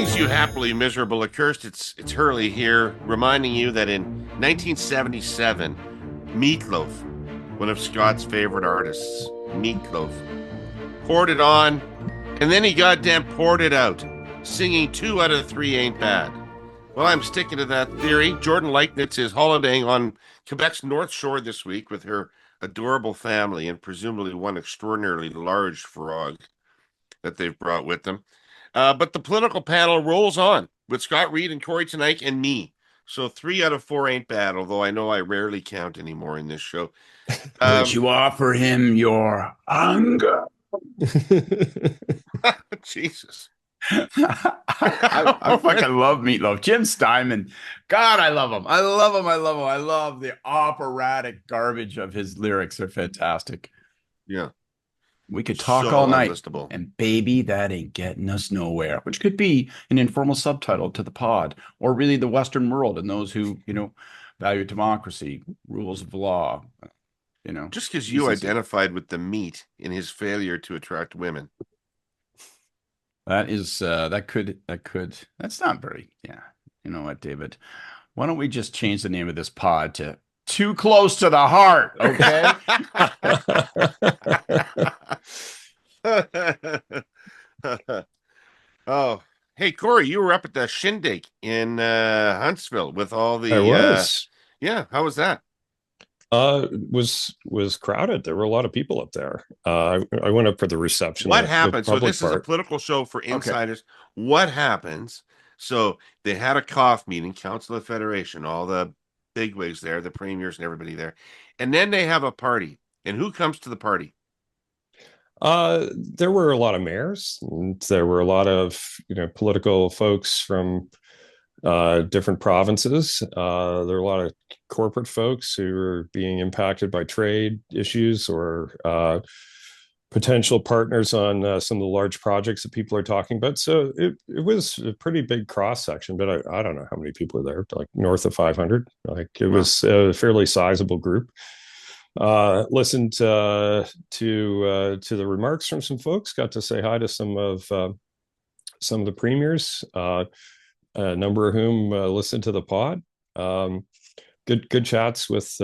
Greetings, you happily miserable accursed. It's Herle here, reminding you that in 1977, Meatloaf, one of Scott's favorite artists, Meatloaf, poured it on, and then he goddamn poured it out, singing 2 out of 3 ain't bad. Well, I'm sticking to that theory. Jordan Leichnitz is holidaying on Quebec's North Shore this week with her adorable family and presumably one extraordinarily large frog that they've brought with them. But the political panel rolls on with Scott Reid and Kory Teneycke and me. So 3 out of 4 ain't bad, although I know I rarely count anymore in this show. Would you offer him your anger? Jesus. I fucking love Meatloaf. Jim Steinman. God, I love him. I love him. I love him. I love the operatic garbage of his lyrics. They're fantastic. Yeah. We could talk all night, and baby, that ain't getting us nowhere, which could be an informal subtitle to the pod, or really the Western world and those who, value democracy, rules of law, Just because you identified with the meat in his failure to attract women. That's not very, You know what, David? Why don't we just change the name of this pod to Too Close to the Heart, okay? Oh, hey, Kory, you were up at the shindig in Huntsville with all the... I was. Yeah, how was that? Was crowded. There were a lot of people up there. I went up for the reception. What happened? So this is a political show for insiders. Okay. What happens? So they had a COF meeting, Council of Federation, all the bigwigs there, the premiers and everybody there. And then they have a party. And who comes to the party? There were a lot of mayors. And there were a lot of political folks from different provinces. There are a lot of corporate folks who are being impacted by trade issues or potential partners on some of the large projects that people are talking about. So it was a pretty big cross section, but I don't know how many people are there, like north of 500. Like it was a fairly sizable group. Listened to the remarks from some folks, got to say hi to some of the premiers, a number of whom listened to the pod. Good chats with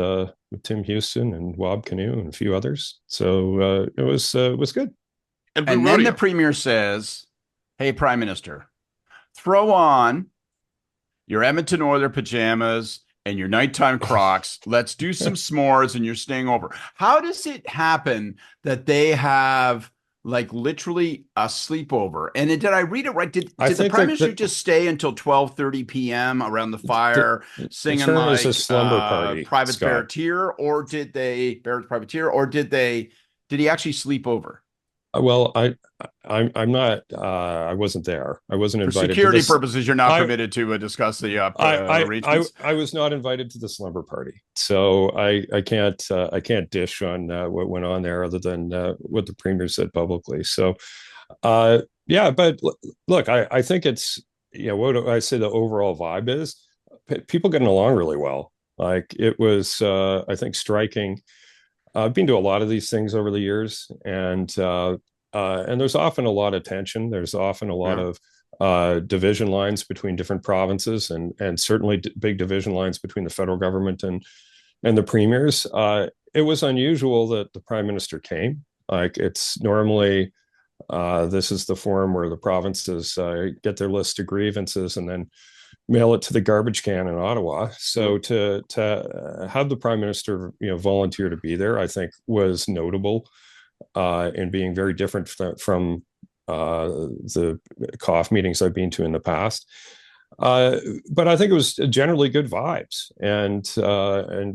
Tim Houston and Wab Canoe and a few others. So it was good. And then the premier says, "Hey, Prime Minister, throw on your Edmonton Oilers pajamas and your nighttime Crocs. Let's do some s'mores, and you're staying over." How does it happen that they have literally a sleepover? And did I read it right? Did the Prime Minister just stay until 12:30 p.m. around the fire singing like a slumber party, Private Baratier, or did he actually sleep over? Well, I'm not. I wasn't there. I wasn't invited. For security purposes, you're not permitted to discuss the arrangements. I was not invited to the slumber party, so I can't dish on what went on there other than what the premier said publicly. So, yeah. But look, I think it's what I say the overall vibe is people getting along really well. Like it was, I think, striking. I've been to a lot of these things over the years, and there's often a lot of tension. There's often a lot of division lines between different provinces, and certainly big division lines between the federal government and the premiers. It was unusual that the Prime Minister came. Like it's normally this is the forum where the provinces get their list of grievances and then mail it to the garbage can in Ottawa. So to have the Prime Minister, volunteer to be there, I think was notable in being very different from the COF meetings I've been to in the past. But I think it was generally good vibes and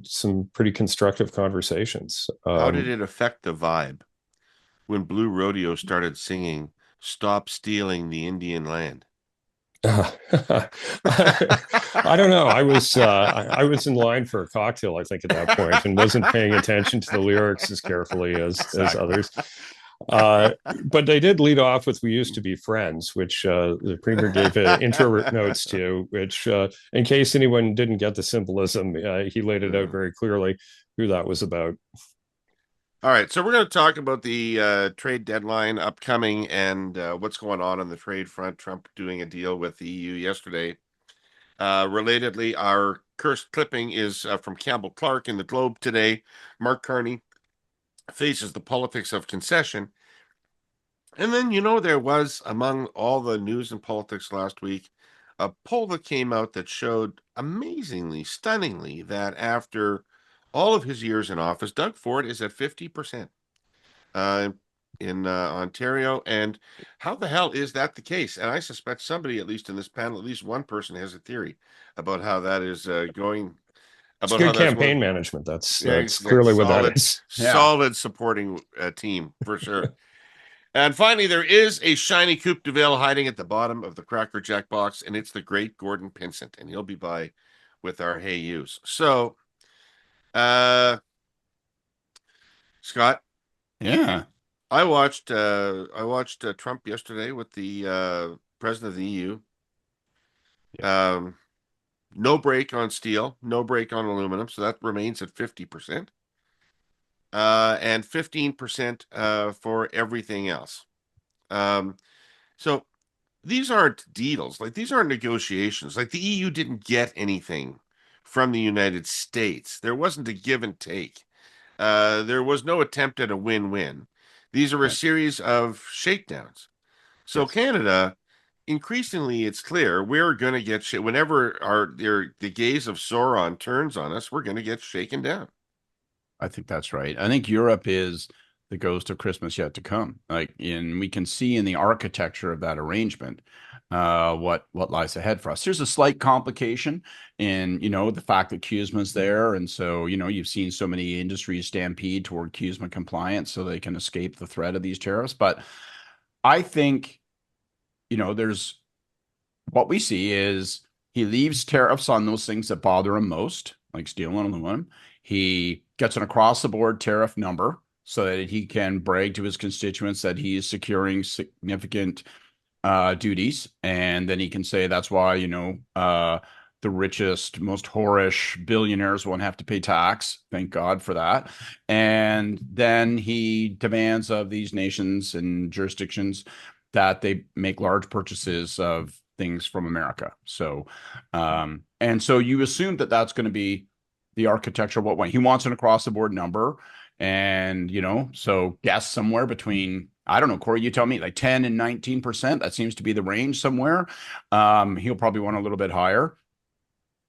some pretty constructive conversations. How did it affect the vibe when Blue Rodeo started singing "Stop Stealing the Indian Land"? I don't know. I was in line for a cocktail, I think, at that point, and wasn't paying attention to the lyrics as carefully as others. But they did lead off with "We Used to Be Friends," which the premier gave intro notes to, which, in case anyone didn't get the symbolism, he laid it out very clearly who that was about. All right, so we're going to talk about the trade deadline upcoming and what's going on the trade front. Trump doing a deal with the EU yesterday. Relatedly, our cursed clipping is from Campbell Clark in the Globe today. Mark Carney faces the politics of concession. And then, there was, among all the news and politics last week, a poll that came out that showed amazingly, stunningly, that after all of his years in office, Doug Ford is at 50% in Ontario. And how the hell is that the case? And I suspect somebody, at least in this panel, at least one person has a theory about how that is going. It's good campaign management. That's clearly what that is. Solid supporting team, for sure. And finally, there is a shiny Coupe de Ville hiding at the bottom of the Cracker Jack box, and it's the great Gordon Pinsent, and he'll be by with our hayus. So, Scott, yeah, I watched Trump yesterday with the president of the EU. No break on steel, no break on aluminum, so that remains at 50%. And 15% for everything else. So these aren't deals. Like, these aren't negotiations. Like, the EU didn't get anything from the United States. There wasn't a give and take. There was no attempt at a win-win. These are a series of shakedowns. So Canada, increasingly, it's clear we're going to get whenever the gaze of Sauron turns on us, we're going to get shaken down. I think that's right. I think Europe is the ghost of Christmas yet to come. We can see in the architecture of that arrangement what lies ahead for us. There's a slight complication in, the fact that CUSMA's there. And so, you've seen so many industries stampede toward CUSMA compliance so they can escape the threat of these tariffs. But I think, there's what we see is he leaves tariffs on those things that bother him most, like steel and aluminum. He gets an across-the-board tariff number so that he can brag to his constituents that he is securing significant duties. And then he can say that's why, the richest, most whorish billionaires won't have to pay tax. Thank God for that. And then he demands of these nations and jurisdictions that they make large purchases of things from America. So, and so you assume that that's going to be the architecture of what went. He wants an across-the-board number. And, so guess somewhere between, I don't know, Kory, you tell me, like 10 and 19%. That seems to be the range somewhere. He'll probably want a little bit higher.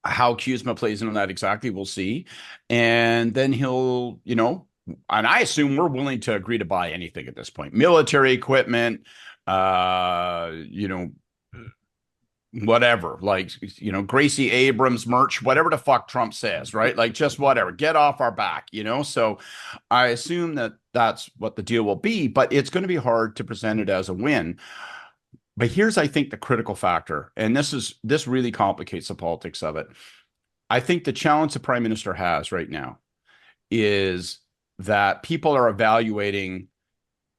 How CUSMA plays into that exactly, we'll see. And then he'll, and I assume we're willing to agree to buy anything at this point. Military equipment, whatever, like, Gracie Abrams merch, whatever the fuck Trump says, right? Like, just whatever, get off our back, So I assume that that's what the deal will be, but it's going to be hard to present it as a win. But here's, I think, the critical factor, and this really complicates the politics of it. I think the challenge the prime minister has right now is that people are evaluating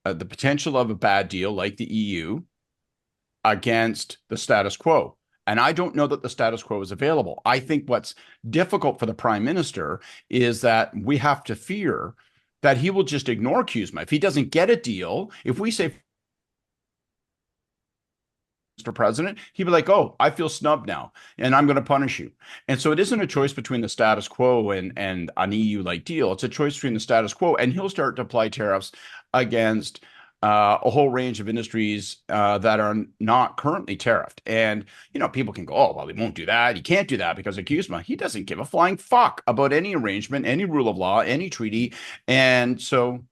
the potential of a bad deal like the EU against the status quo. And I don't know that the status quo is available. I think what's difficult for the prime minister is that we have to fear that he will just ignore CUSMA. If he doesn't get a deal, if we say, Mr. President, he'd be like, oh, I feel snubbed now, and I'm going to punish you. And so it isn't a choice between the status quo and an EU-like deal. It's a choice between the status quo, and he'll start to apply tariffs against a whole range of industries that are not currently tariffed. And, people can go, oh, well, he won't do that. He can't do that because of CUSMA. He doesn't give a flying fuck about any arrangement, any rule of law, any treaty. And so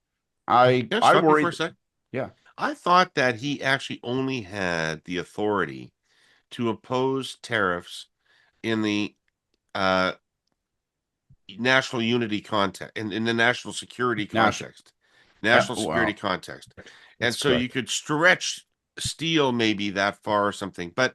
I worry for a sec. Yeah. I thought that he actually only had the authority to impose tariffs in the national unity context, in the national security context. National security context. And so you could stretch steel maybe that far or something. But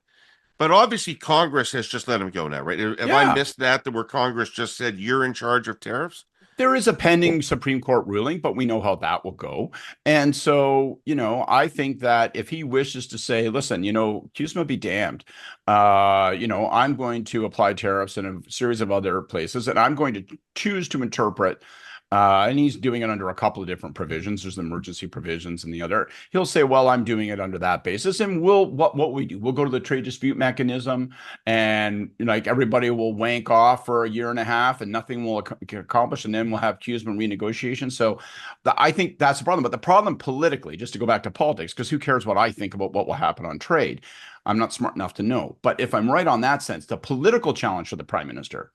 obviously Congress has just let him go now, right? Have I missed that where Congress just said you're in charge of tariffs? There is a pending Supreme Court ruling, but we know how that will go. And so, I think that if he wishes to say, listen, CUSMA be damned, I'm going to apply tariffs in a series of other places, and I'm going to choose to interpret And he's doing it under a couple of different provisions. There's the emergency provisions and the other. He'll say, well, I'm doing it under that basis. And what we do, we'll go to the trade dispute mechanism, and like everybody will wank off for a year and a half and nothing will get accomplished. And then we'll have CUSMA renegotiation. So I think that's the problem. But the problem politically, just to go back to politics, because who cares what I think about what will happen on trade? I'm not smart enough to know. But if I'm right on that sense, the political challenge for the prime minister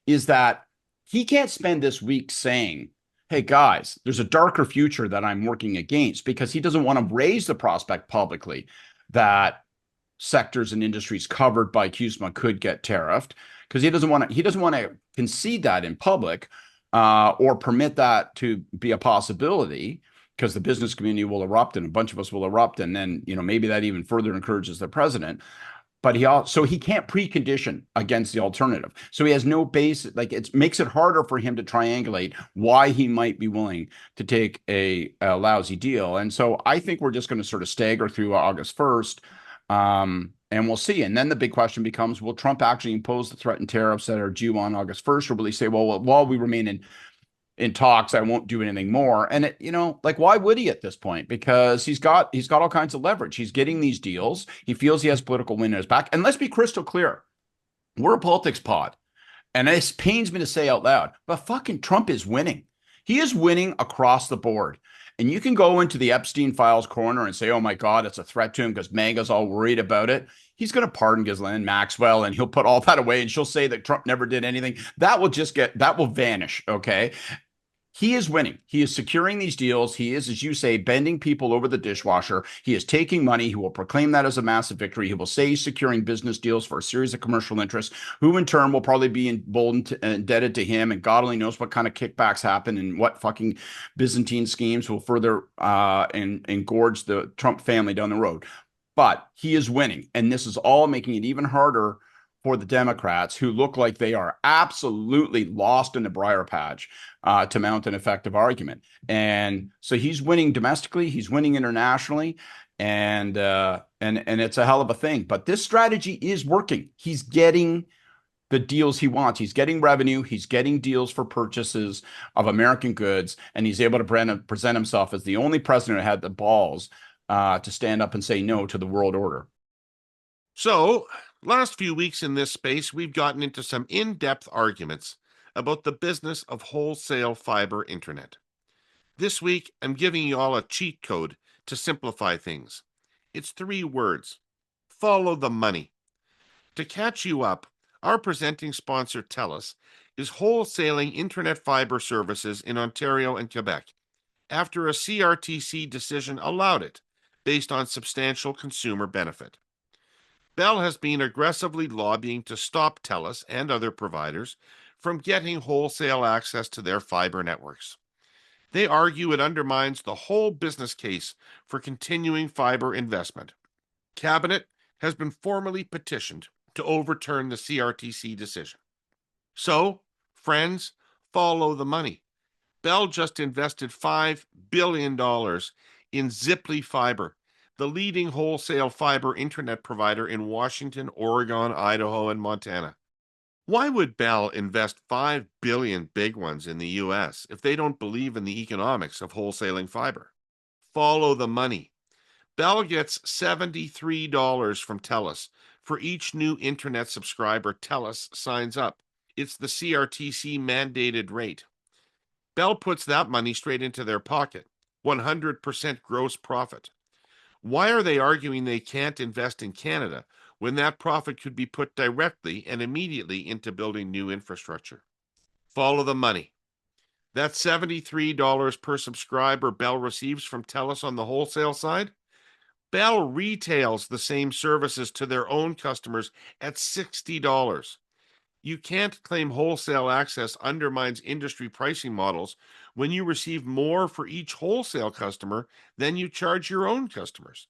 is that he can't spend this week saying, hey, guys, there's a darker future that I'm working against, because he doesn't want to raise the prospect publicly that sectors and industries covered by CUSMA could get tariffed, because he doesn't want to concede that in public or permit that to be a possibility, because the business community will erupt and a bunch of us will erupt. And then, maybe that even further encourages the president. But he can't precondition against the alternative. So he has no base. Like, it makes it harder for him to triangulate why he might be willing to take a lousy deal. And so I think we're just going to sort of stagger through August 1st, and we'll see. And then the big question becomes, will Trump actually impose the threatened tariffs that are due on August 1st, or will he say, well, while we remain in talks, I won't do anything more? And why would he at this point? Because he's got all kinds of leverage. He's getting these deals. He feels he has political wind in his back. And let's be crystal clear. We're a politics pod. And it pains me to say out loud, but fucking Trump is winning. He is winning across the board. And you can go into the Epstein files corner and say, oh my God, it's a threat to him because MAGA's all worried about it. He's going to pardon Ghislaine Maxwell and he'll put all that away and she'll say that Trump never did anything. That will vanish. Okay. He is winning. He is securing these deals. He is, as you say, bending people over the dishwasher. He is taking money. He will proclaim that as a massive victory. He will say he's securing business deals for a series of commercial interests, who in turn will probably be emboldened, indebted to him. And God only knows what kind of kickbacks happen and what fucking Byzantine schemes will further engorge the Trump family down the road. But he is winning. And this is all making it even harder for the Democrats, who look like they are absolutely lost in the briar patch, to mount an effective argument. And so he's winning domestically, he's winning internationally, and it's a hell of a thing. But this strategy is working. He's getting the deals he wants. He's getting revenue. He's getting deals for purchases of American goods, and he's able to present himself as the only president who had the balls to stand up and say no to the world order. So, last few weeks in this space, we've gotten into some in-depth arguments about the business of wholesale fiber internet. This week, I'm giving you all a cheat code to simplify things. It's 3 words. Follow the money. To catch you up, our presenting sponsor, TELUS, is wholesaling internet fiber services in Ontario and Quebec after a CRTC decision allowed it, based on substantial consumer benefit. Bell has been aggressively lobbying to stop TELUS and other providers from getting wholesale access to their fiber networks. They argue it undermines the whole business case for continuing fiber investment. Cabinet has been formally petitioned to overturn the CRTC decision. So, friends, follow the money. Bell just invested $5 billion in Ziply Fiber, the leading wholesale fiber internet provider in Washington, Oregon, Idaho, and Montana. Why would Bell invest $5 billion big ones in the U.S. if they don't believe in the economics of wholesaling fiber? Follow the money. Bell gets $73 from TELUS for each new internet subscriber TELUS signs up. It's the CRTC mandated rate. Bell puts that money straight into their pocket, 100% gross profit. Why are they arguing they can't invest in Canada when that profit could be put directly and immediately into building new infrastructure? Follow the money. That $73 per subscriber Bell receives from TELUS on the wholesale side, Bell retails the same services to their own customers at $60. You can't claim wholesale access undermines industry pricing models when you receive more for each wholesale customer than you charge your own customers.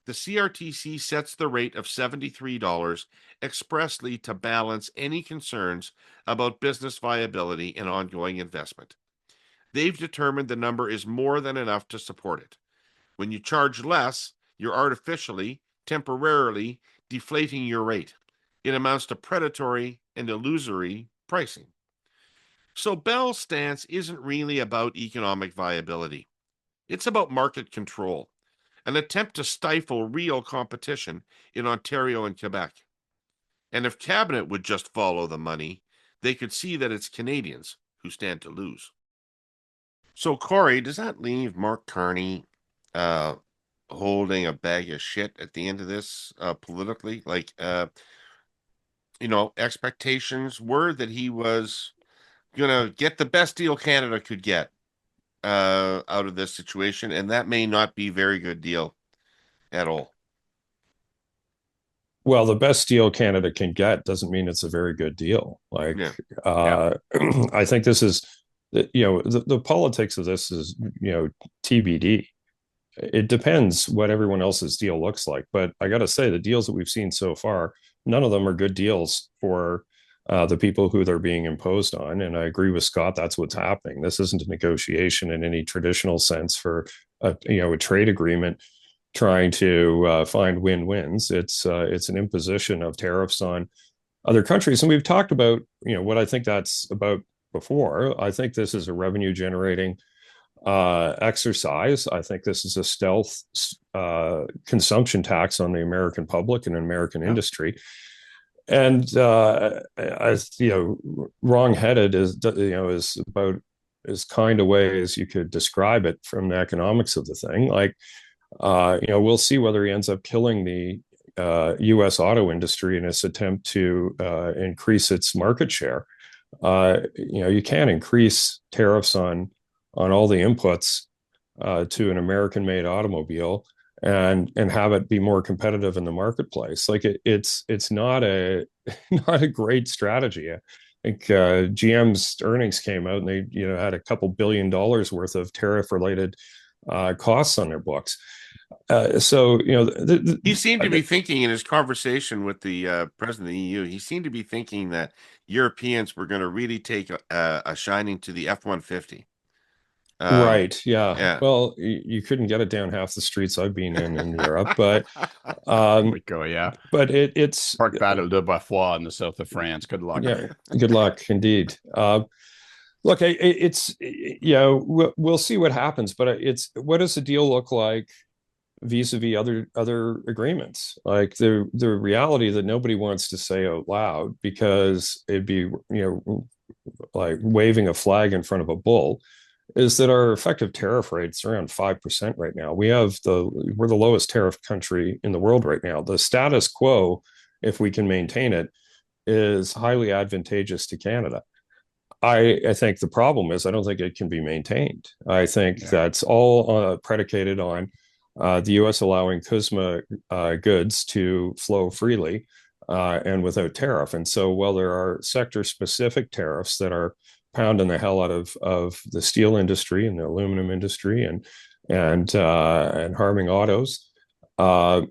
The CRTC sets the rate of $73 expressly to balance any concerns about business viability and ongoing investment. They've determined the number is more than enough to support it. When you charge less, you're artificially, temporarily deflating your rate. It amounts to predatory and illusory pricing. So Bell's stance isn't really about economic viability. It's about market control, an attempt to stifle real competition in Ontario and Quebec. And if Cabinet would just follow the money, they could see that it's Canadians who stand to lose. So, Kory, does that leave Mark Carney uh, holding a bag of shit at the end of this politically? Like, expectations were that he was going to get the best deal Canada could get out of this situation, and that may not be a very good deal at all. Well, the best deal Canada can get doesn't mean it's a very good deal. Like, Yeah. I think this is, the politics of this is, TBD. It depends what everyone else's deal looks like. But I got to say, the deals that we've seen so far, none of them are good deals for the people who they're being imposed on. And I agree with Scott. That's what's happening. This isn't a negotiation in any traditional sense for a trade agreement trying to find win-wins. It's an imposition of tariffs on other countries. And we've talked about, what I think that's about before. I think this is a revenue generating exercise. I think this is a stealth consumption tax on the American public and American industry. And wrong-headed is about as kind a way as you could describe it from the economics of the thing. Like, we'll see whether he ends up killing the U.S. auto industry in its attempt to increase its market share. You can't increase tariffs on all the inputs to an American-made automobile and have it be more competitive in the marketplace. Like it's not a great strategy. I think GM's earnings came out and they had a couple $2 billion worth of tariff-related costs on their books. So he seemed to be thinking in his conversation with the president of the EU. He seemed to be thinking that Europeans were going to really take a shining to the F-150. Right. Yeah. Well, you couldn't get it down half the streets I've been in Europe, but we go. Yeah. But it's Parc Battle de Baffois in the south of France. Good luck. Yeah. Good luck, indeed. Look, it's we'll see what happens, but what does the deal look like vis-a-vis other agreements? Like the reality that nobody wants to say out loud because it'd be like waving a flag in front of a bull, is that our effective tariff rate's around 5% right now. We're the lowest tariff country in the world right now. The status quo, if we can maintain it, is highly advantageous to Canada. I think the problem is I don't think it can be maintained. I think that's all predicated on the U.S. allowing CUSMA goods to flow freely and without tariff. And so while there are sector-specific tariffs that are pounding the hell out of the steel industry and the aluminum industry and harming autos, those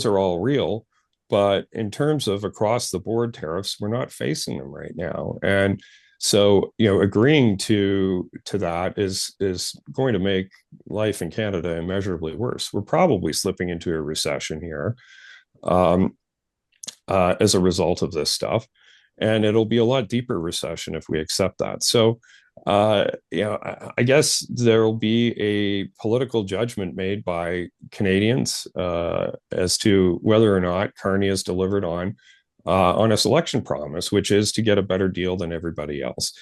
are all real. But in terms of across the board tariffs, we're not facing them right now. And so, agreeing to that is going to make life in Canada immeasurably worse. We're probably slipping into a recession here as a result of this stuff. And it'll be a lot deeper recession if we accept that. So, I guess there will be a political judgment made by Canadians as to whether or not Carney has delivered on his election promise, which is to get a better deal than everybody else.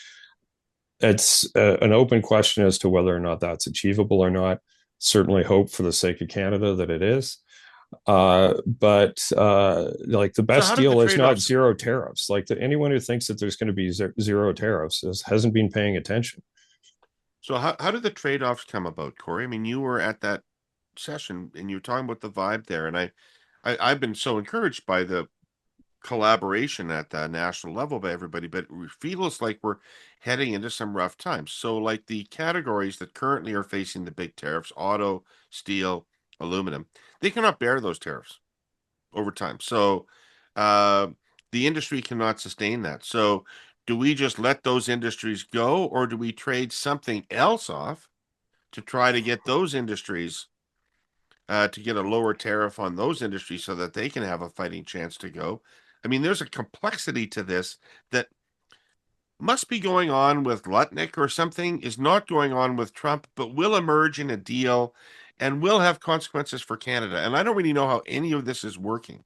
It's an open question as to whether or not that's achievable or not. Certainly hope for the sake of Canada that it is. But like the best deal is not zero tariffs. Like anyone who thinks that there's going to be zero tariffs hasn't been paying attention. So how did the trade-offs come about, Kory? I mean, you were at that session and you were talking about the vibe there, and I've been so encouraged by the collaboration at the national level by everybody, but it feels like we're heading into some rough times. So like the categories that currently are facing the big tariffs, auto, steel, aluminum, they cannot bear those tariffs over time. So the industry cannot sustain that. So do we just let those industries go, or do we trade something else off to try to get those industries to get a lower tariff on those industries so that they can have a fighting chance to go? I mean, there's a complexity to this that must be going on with Leichnitz or something is not going on with Trump, but will emerge in a deal and will have consequences for Canada. And I don't really know how any of this is working.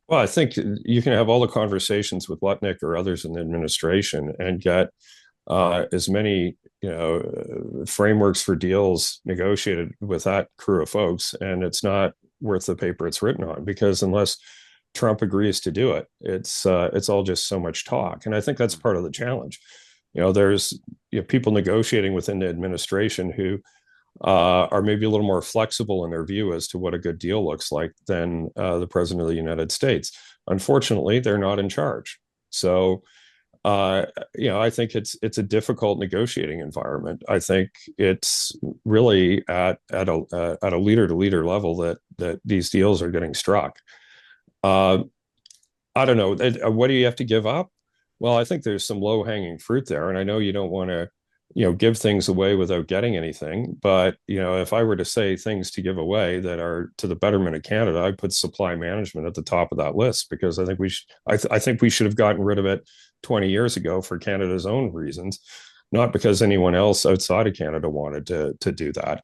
Well, I think you can have all the conversations with Leichnitz or others in the administration and get as many frameworks for deals negotiated with that crew of folks, and it's not worth the paper it's written on, because unless Trump agrees to do it, it's all just so much talk. And I think that's part of the challenge. There's people negotiating within the administration who are maybe a little more flexible in their view as to what a good deal looks like than the president of the United States. Unfortunately, they're not in charge. So, I think it's a difficult negotiating environment. I think it's really at a leader to leader level that these deals are getting struck. I don't know. What do you have to give up? Well, I think there's some low hanging fruit there, and I know you don't want to give things away without getting anything. But, if I were to say things to give away that are to the betterment of Canada, I'd put supply management at the top of that list, because I think I think we should have gotten rid of it 20 years ago for Canada's own reasons, not because anyone else outside of Canada wanted to do that.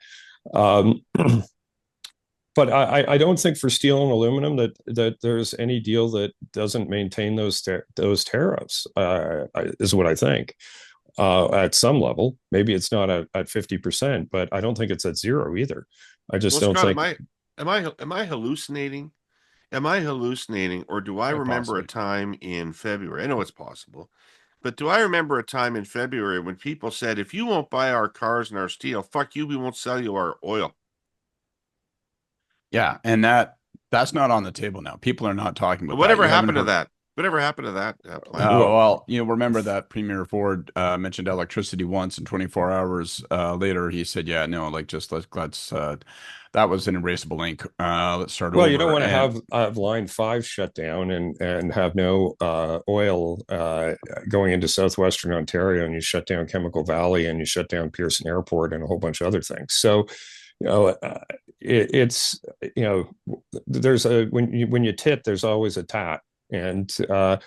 But I don't think for steel and aluminum that there's any deal that doesn't maintain those tariffs, is what I think. At some level, maybe it's not at 50%, but I don't think it's at zero either. I just don't Scott, think. Am I hallucinating? Am I hallucinating, or do I remember a time in February? I know it's possible, but do I remember a time in February when people said, if you won't buy our cars and our steel, fuck you, we won't sell you our oil? Yeah, and that's not on the table now. People are not talking about whatever happened to that. Whatever happened to that plan? Well, remember that Premier Ford mentioned electricity once, and 24 hours later he said, "Yeah, no, like just let's that was an erasable ink. Let's start over." Well, you don't want to have Line 5 shut down and have no oil going into southwestern Ontario, and you shut down Chemical Valley, and you shut down Pearson Airport, and a whole bunch of other things. So, it's there's when you tit, there's always a tat. And so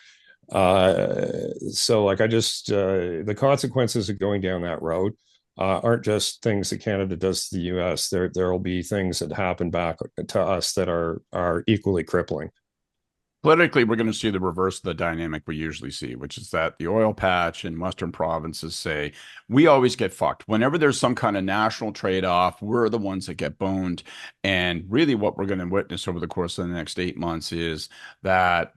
like the consequences of going down that road aren't just things that Canada does to the US. There will be things that happen back to us that are equally crippling. Politically, we're going to see the reverse of the dynamic we usually see, which is that the oil patch in Western provinces say, we always get fucked. Whenever there's some kind of national trade-off, we're the ones that get boned. And really what we're going to witness over the course of the next 8 months is that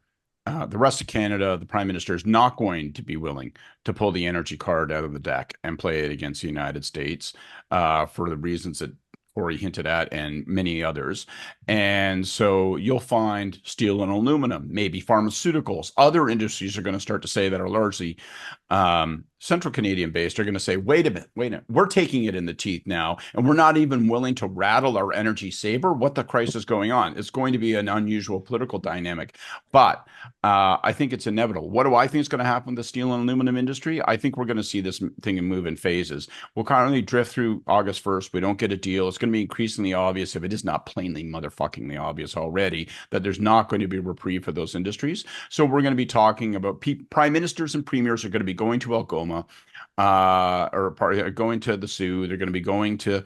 the rest of Canada, the Prime Minister is not going to be willing to pull the energy card out of the deck and play it against the United States for the reasons that Kory hinted at and many others. And so you'll find steel and aluminum, maybe pharmaceuticals, other industries are going to start to say that are largely Central Canadian based are going to say, wait a minute, we're taking it in the teeth now, and we're not even willing to rattle our energy saber. What the Christ is going on? It's going to be an unusual political dynamic, but I think it's inevitable. What do I think is going to happen with the steel and aluminum industry? I think we're going to see this thing move in phases. We'll currently drift through August 1st. We don't get a deal. It's going to be increasingly obvious, if it is not plainly motherfuckingly obvious already, that there's not going to be a reprieve for those industries. So we're going to be talking about prime ministers and premiers are going to be going to Algoma, going to the Sioux. They're going to be going to,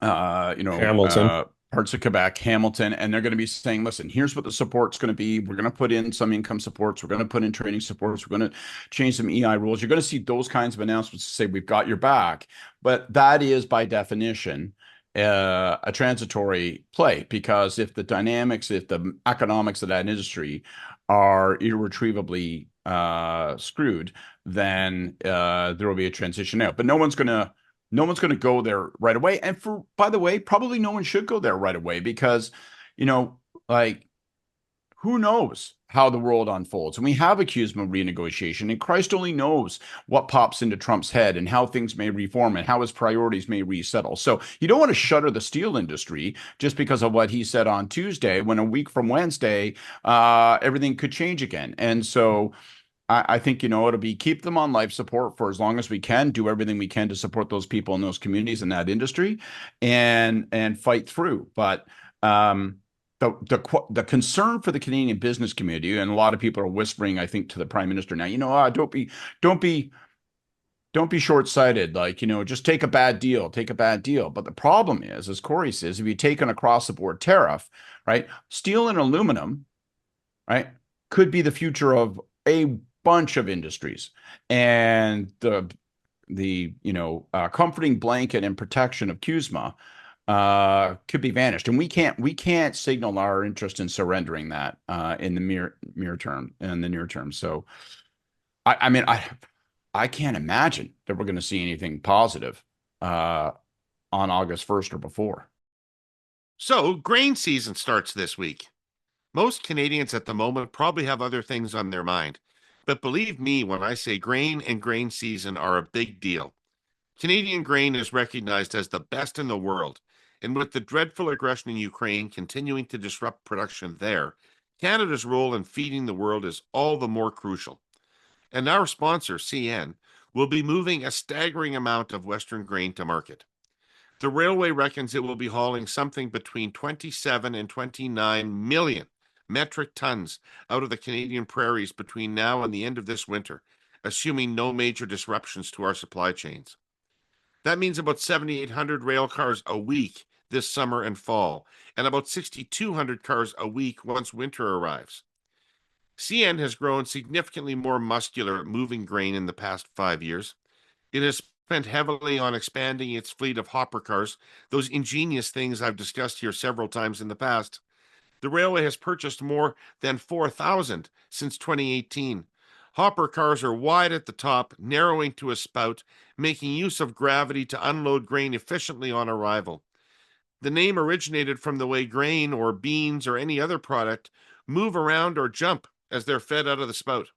Hamilton. Parts of Quebec, Hamilton, and they're going to be saying, listen, here's what the support's going to be. We're going to put in some income supports. We're going to put in training supports. We're going to change some EI rules. You're going to see those kinds of announcements to say, we've got your back. But that is, by definition, a transitory play, because if the economics of that industry are irretrievably screwed, then there will be a transition out. But no one's going to go there right away. And by the way, probably no one should go there right away, because, who knows how the world unfolds? And we have accused him of renegotiation, and Christ only knows what pops into Trump's head and how things may reform and how his priorities may resettle. So you don't want to shutter the steel industry just because of what he said on Tuesday, when a week from Wednesday, everything could change again. And so I think, it'll be keep them on life support for as long as we can, do everything we can to support those people in those communities in that industry, and fight through. But the concern for the Canadian business community, and a lot of people are whispering, I think, to the Prime Minister now, don't be short-sighted. Like, just take a bad deal, take a bad deal. But the problem is, as Kory says, if you take an across-the-board tariff, right, steel and aluminum, right, could be the future of a bunch of industries, and the comforting blanket and protection of CUSMA could be vanished, and we can't signal our interest in surrendering that in the near term. So, I can't imagine that we're going to see anything positive on August 1st or before. So, grain season starts this week. Most Canadians at the moment probably have other things on their mind, but believe me when I say grain and grain season are a big deal. Canadian grain is recognized as the best in the world, and with the dreadful aggression in Ukraine continuing to disrupt production there, Canada's role in feeding the world is all the more crucial. And our sponsor, CN, will be moving a staggering amount of Western grain to market. The railway reckons it will be hauling something between 27 and 29 million metric tons out of the Canadian prairies between now and the end of this winter, assuming no major disruptions to our supply chains. That means about 7,800 rail cars a week this summer and fall, and about 6,200 cars a week once winter arrives. CN has grown significantly more muscular at moving grain in the past 5 years. It has spent heavily on expanding its fleet of hopper cars, those ingenious things I've discussed here several times in the past. The railway has purchased more than 4,000 since 2018. Hopper cars are wide at the top, narrowing to a spout, making use of gravity to unload grain efficiently on arrival. The name originated from the way grain or beans or any other product move around or jump as they're fed out of the spout.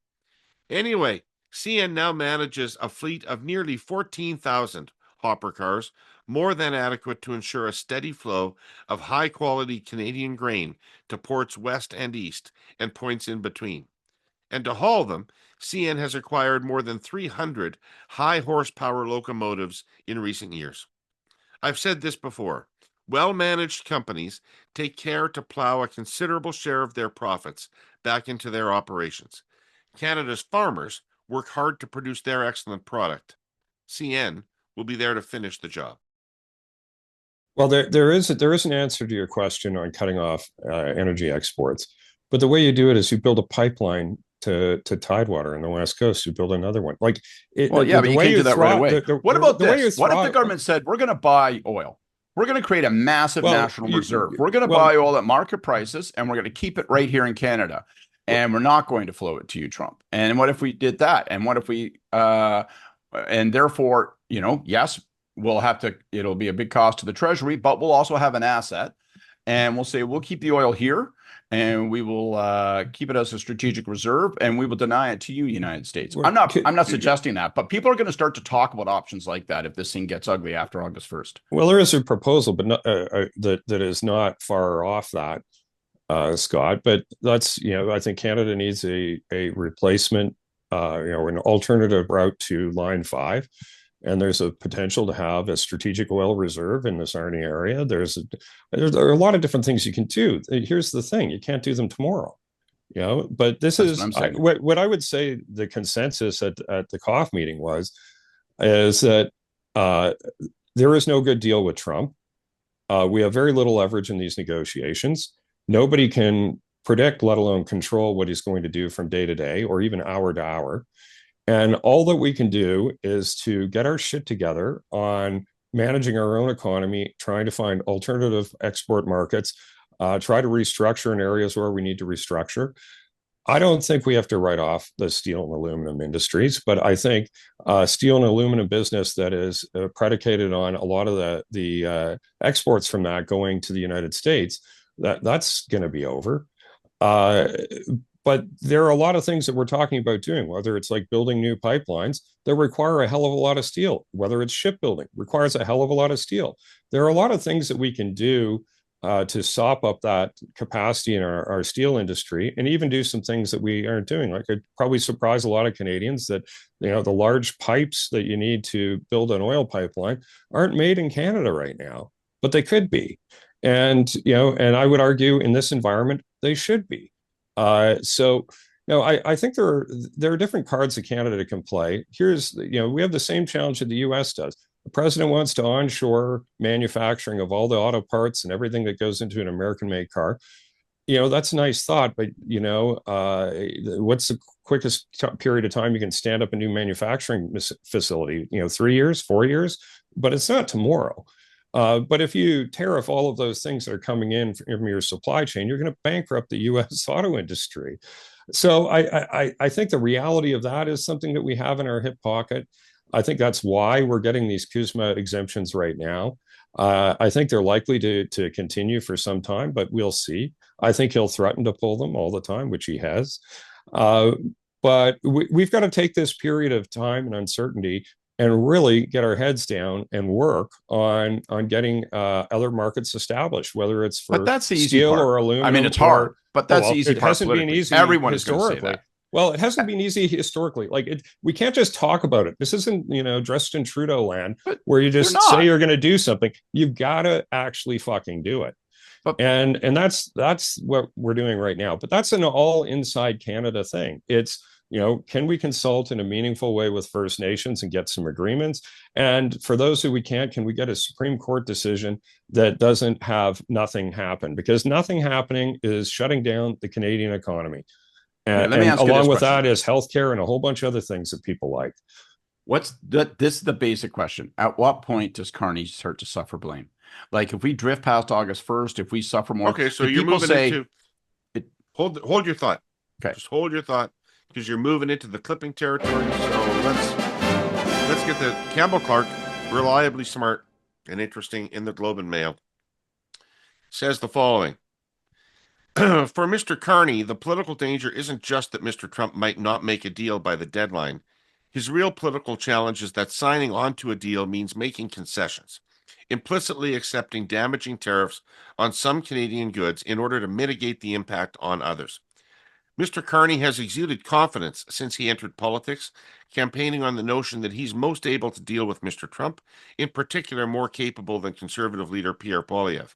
Anyway, CN now manages a fleet of nearly 14,000 hopper cars, more than adequate to ensure a steady flow of high-quality Canadian grain to ports west and east and points in between. And to haul them, CN has acquired more than 300 high-horsepower locomotives in recent years. I've said this before. Well-managed companies take care to plow a considerable share of their profits back into their operations. Canada's farmers work hard to produce their excellent product. CN will be there to finish the job. Well, there is an answer to your question on cutting off energy exports, but the way you do it is you build a pipeline to Tidewater on the West Coast. You build another one. But you can't do that right away. What about this? What if the government said we're going to buy oil? We're going to create a massive national reserve. We're going to buy oil at market prices, and we're going to keep it right here in Canada. And we're not going to flow it to you, Trump. And what if we did that? And what if we, and therefore, yes, we'll have to, it'll be a big cost to the Treasury, but we'll also have an asset. And we'll say, we'll keep the oil here, and we will keep it as a strategic reserve, and we will deny it to you, United States. I'm not suggesting that, but people are going to start to talk about options like that if this thing gets ugly after August 1st. Well, there is a proposal, but that is not far off that, Scott. But that's, I think Canada needs a replacement, an alternative route to Line 5. And there's a potential to have a strategic oil reserve in the Sarnia area. There are a lot of different things you can do. Here's the thing: you can't do them tomorrow, But this is what I would say. The consensus at the COF meeting is that there is no good deal with Trump. We have very little leverage in these negotiations. Nobody can predict, let alone control, what he's going to do from day to day or even hour to hour. And all that we can do is to get our shit together on managing our own economy, trying to find alternative export markets, try to restructure in areas where we need to restructure. I don't think we have to write off the steel and aluminum industries, but I think steel and aluminum business that is predicated on a lot of the exports from that going to the United States, that's going to be over. But there are a lot of things that we're talking about doing, whether it's like building new pipelines that require a hell of a lot of steel, whether it's shipbuilding requires a hell of a lot of steel. There are a lot of things that we can do to sop up that capacity in our steel industry, and even do some things that we aren't doing. Like, it'd probably surprise a lot of Canadians that, the large pipes that you need to build an oil pipeline aren't made in Canada right now, but they could be. And, and I would argue in this environment, they should be. So, I think there are different cards that Canada can play. We have the same challenge that the US does. The president wants to onshore manufacturing of all the auto parts and everything that goes into an American-made car. That's a nice thought, but what's the quickest period of time you can stand up a new manufacturing facility? 3 years, 4 years, but it's not tomorrow. But if you tariff all of those things that are coming in from your supply chain, you're going to bankrupt the U.S. auto industry. So I think the reality of that is something that we have in our hip pocket. I think that's why we're getting these CUSMA exemptions right now. I think they're likely to continue for some time, but we'll see. I think he'll threaten to pull them all the time, which he has. But we've got to take this period of time and uncertainty and really get our heads down and work on getting other markets established, whether it's for that's the steel easy part. or aluminum. I mean, it's hard, but that's the easy it part. Hasn't been easy. Everyone is going to say that. Well, it hasn't been easy historically. We can't just talk about it. This isn't, Justin Trudeau land where you just say you're going to do something. You've got to actually fucking do it. And that's what we're doing right now. But that's an all inside Canada thing. It's, can we consult in a meaningful way with First Nations and get some agreements? And for those who we can't, can we get a Supreme Court decision that doesn't have nothing happen? Because nothing happening is shutting down the Canadian economy. And along with that is healthcare and a whole bunch of other things that people like. This is the basic question. At what point does Carney start to suffer blame? Like if we drift past August 1st, if we suffer more. Okay, so you're moving into hold your thought. Okay. Just hold your thought because you're moving into the clipping territory. So let's get the Campbell Clark, reliably smart and interesting in the Globe and Mail, says the following. For Mr. Carney, the political danger isn't just that Mr. Trump might not make a deal by the deadline. His real political challenge is that signing on to a deal means making concessions, implicitly accepting damaging tariffs on some Canadian goods in order to mitigate the impact on others. Mr. Carney has exuded confidence since he entered politics, campaigning on the notion that he's most able to deal with Mr. Trump, in particular more capable than Conservative leader Pierre Polievre.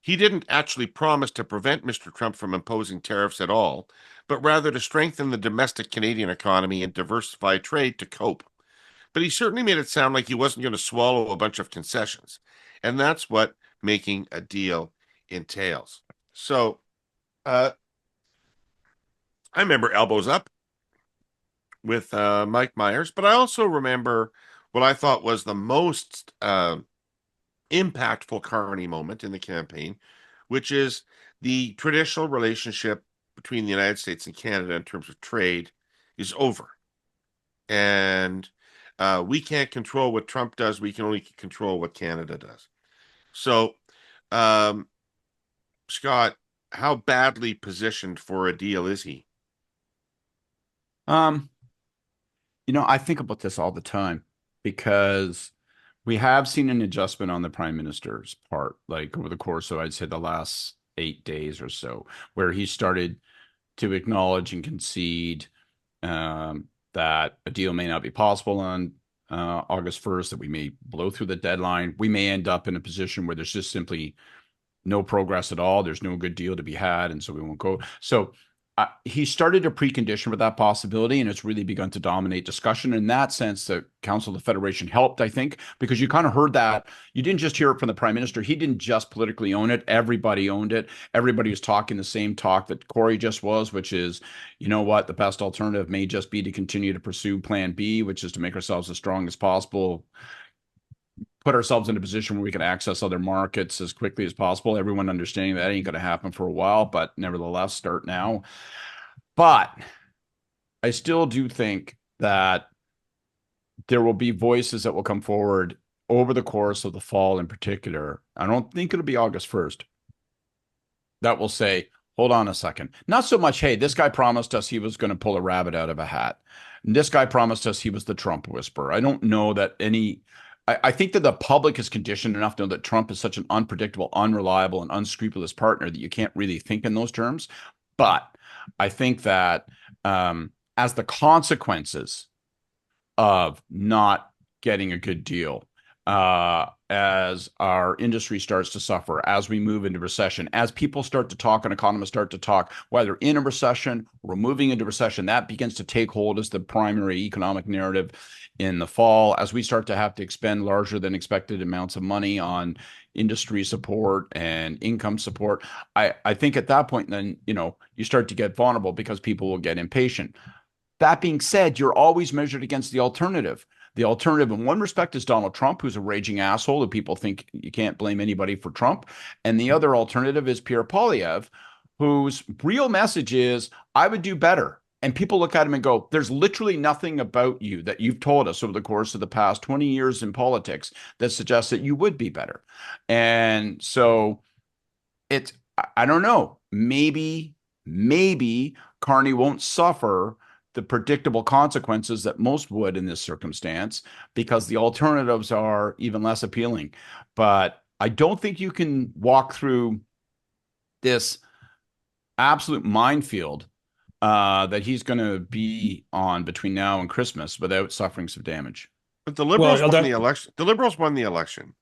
He didn't actually promise to prevent Mr. Trump from imposing tariffs at all, but rather to strengthen the domestic Canadian economy and diversify trade to cope. But he certainly made it sound like he wasn't going to swallow a bunch of concessions. And that's what making a deal entails. So, I remember Elbows Up with Mike Myers, but I also remember what I thought was the most impactful Carney moment in the campaign, which is the traditional relationship between the United States and Canada in terms of trade is over. And we can't control what Trump does. We can only control what Canada does. So, Scott, how badly positioned for a deal is he? I think about this all the time because we have seen an adjustment on the prime minister's part, like over the course of, I'd say, the last 8 days or so, where he started to acknowledge and concede that a deal may not be possible on August 1st, that we may blow through the deadline. We may end up in a position where there's just simply no progress at all. There's no good deal to be had, and so we won't go. So he started a precondition for that possibility, and it's really begun to dominate discussion. In that sense, the Council of the Federation helped, I think, because you kind of heard that. You didn't just hear it from the Prime Minister. He didn't just politically own it. Everybody owned it. Everybody was talking the same talk that Kory just was, which is, you know what, the best alternative may just be to continue to pursue Plan B, which is to make ourselves as strong as possible, put ourselves in a position where we can access other markets as quickly as possible. Everyone understanding that ain't going to happen for a while, but nevertheless, start now. But I still do think that there will be voices that will come forward over the course of the fall in particular. I don't think it'll be August 1st. That will say, hold on a second. Not so much, hey, this guy promised us he was going to pull a rabbit out of a hat. And this guy promised us he was the Trump whisperer. I don't know that I think that the public is conditioned enough to know that Trump is such an unpredictable, unreliable, and unscrupulous partner that you can't really think in those terms. But I think that as the consequences of not getting a good deal as our industry starts to suffer, as we move into recession, as people start to talk and economists start to talk, whether in a recession or moving into recession, that begins to take hold as the primary economic narrative in the fall, as we start to have to expend larger than expected amounts of money on industry support and income support. I think at that point, then, you start to get vulnerable because people will get impatient. That being said, you're always measured against the alternative. The alternative, in one respect, is Donald Trump, who's a raging asshole, who people think you can't blame anybody for Trump. And the other alternative is Pierre Poilievre, whose real message is, I would do better. And people look at him and go, there's literally nothing about you that you've told us over the course of the past 20 years in politics that suggests that you would be better. And so I don't know, maybe Carney won't suffer the predictable consequences that most would in this circumstance, because the alternatives are even less appealing. But I don't think you can walk through this absolute minefield that he's going to be on between now and Christmas without suffering some damage. But the Liberals won the election. The Liberals won the election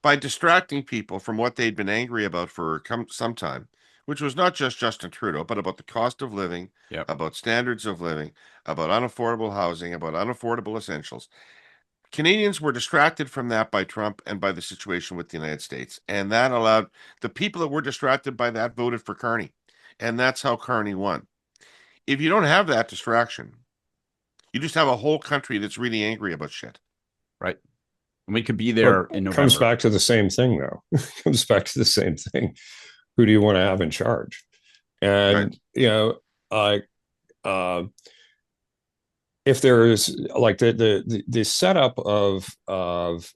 by distracting people from what they'd been angry about for some time, which was not just Justin Trudeau, but about the cost of living, about standards of living, about unaffordable housing, about unaffordable essentials. Canadians were distracted from that by Trump and by the situation with the United States. And that allowed the people that were distracted by that voted for Carney. And that's how Carney won. If you don't have that distraction, you just have a whole country that's really angry about shit. Right. We could be there in November. Comes back to the same thing, though. Comes back to the same thing. Who do you want to have in charge? And, if there is like the setup of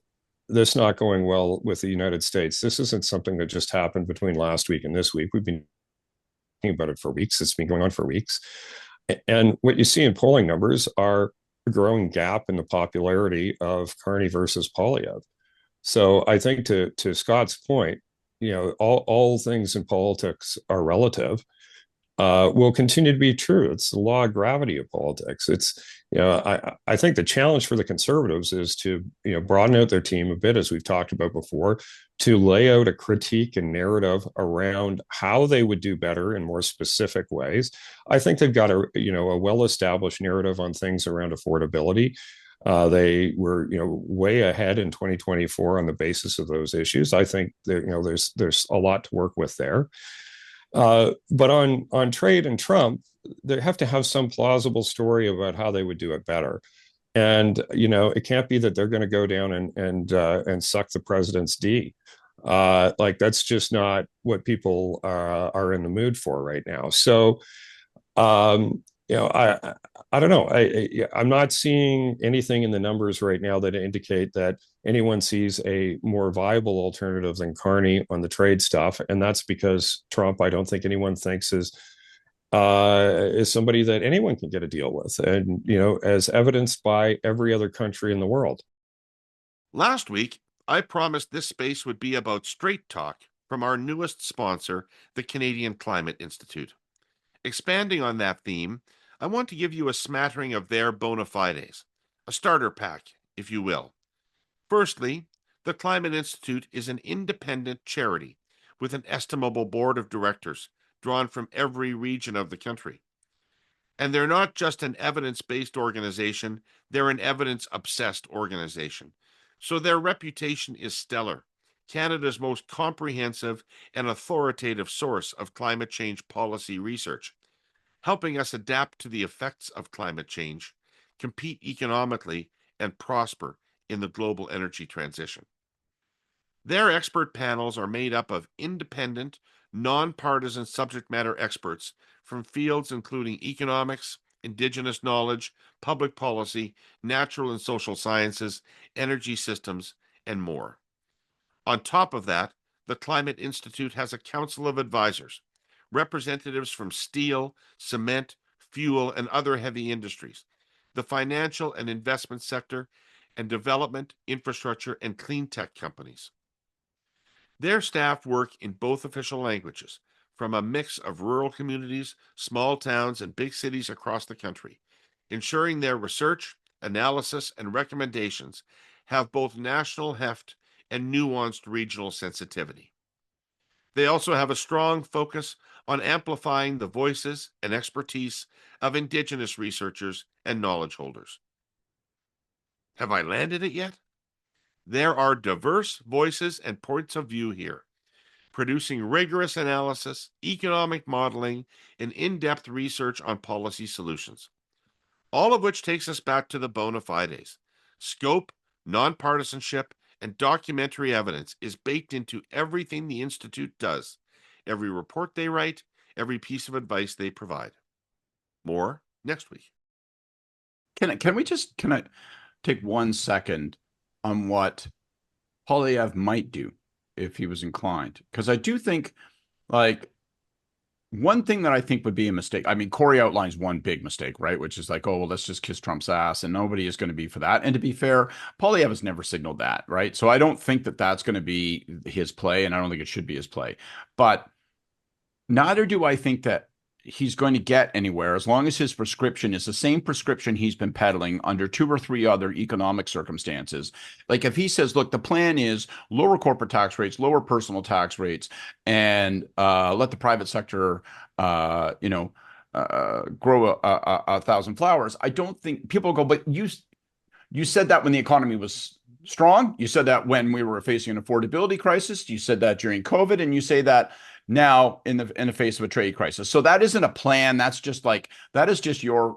this not going well with the United States, this isn't something that just happened between last week and this week. We've been talking about it for weeks. It's been going on for weeks. And what you see in polling numbers are a growing gap in the popularity of Carney versus Poilievre. So I think to Scott's point, all things in politics are relative, will continue to be true. It's the law of gravity of politics. It's, I think the challenge for the Conservatives is to, broaden out their team a bit, as we've talked about before, to lay out a critique and narrative around how they would do better in more specific ways. I think they've got a well-established narrative on things around affordability. They were, way ahead in 2024 on the basis of those issues. I think that, there's a lot to work with there. But on trade and Trump, they have to have some plausible story about how they would do it better. And, it can't be that they're going to go down and suck the president's D. That's just not what people are in the mood for right now. So, I don't know. I'm not seeing anything in the numbers right now that indicate that anyone sees a more viable alternative than Carney on the trade stuff, and that's because Trump, I don't think anyone thinks is somebody that anyone can get a deal with, and as evidenced by every other country in the world. Last week, I promised this space would be about straight talk from our newest sponsor, the Canadian Climate Institute. Expanding on that theme, I want to give you a smattering of their bona fides, a starter pack, if you will. Firstly, the Climate Institute is an independent charity with an estimable board of directors drawn from every region of the country. And they're not just an evidence-based organization, they're an evidence-obsessed organization. So their reputation is stellar, Canada's most comprehensive and authoritative source of climate change policy research, helping us adapt to the effects of climate change, compete economically, and prosper in the global energy transition. Their expert panels are made up of independent, nonpartisan subject matter experts from fields including economics, indigenous knowledge, public policy, natural and social sciences, energy systems, and more. On top of that, the Climate Institute has a council of advisors, representatives from steel, cement, fuel, and other heavy industries, the financial and investment sector, and development, infrastructure, and clean tech companies. Their staff work in both official languages, from a mix of rural communities, small towns, and big cities across the country, ensuring their research, analysis, and recommendations have both national heft and nuanced regional sensitivity. They also have a strong focus on amplifying the voices and expertise of Indigenous researchers and knowledge holders. Have I landed it yet? There are diverse voices and points of view here, producing rigorous analysis, economic modeling, and in-depth research on policy solutions. All of which takes us back to the bona fides. Scope, nonpartisanship, and documentary evidence is baked into everything the Institute does, every report they write, every piece of advice they provide. More next week. Can I take 1 second on what Polievre might do if he was inclined? Because I do think, like, one thing that I think would be a mistake. I mean, Kory outlines one big mistake, right? Which is like, oh, well, let's just kiss Trump's ass, and nobody is going to be for that. And to be fair, Polievre has never signaled that, right? So I don't think that that's going to be his play, and I don't think it should be his play. But neither do I think that he's going to get anywhere as long as his prescription is the same prescription he's been peddling under 2 or 3 other economic circumstances. Like if he says, look, the plan is lower corporate tax rates, lower personal tax rates, and let the private sector, grow a thousand flowers. I don't think people go, but you said that when the economy was strong. You said that when we were facing an affordability crisis. You said that during COVID, and you say that now in the face of a trade crisis. So that isn't a plan. That's just your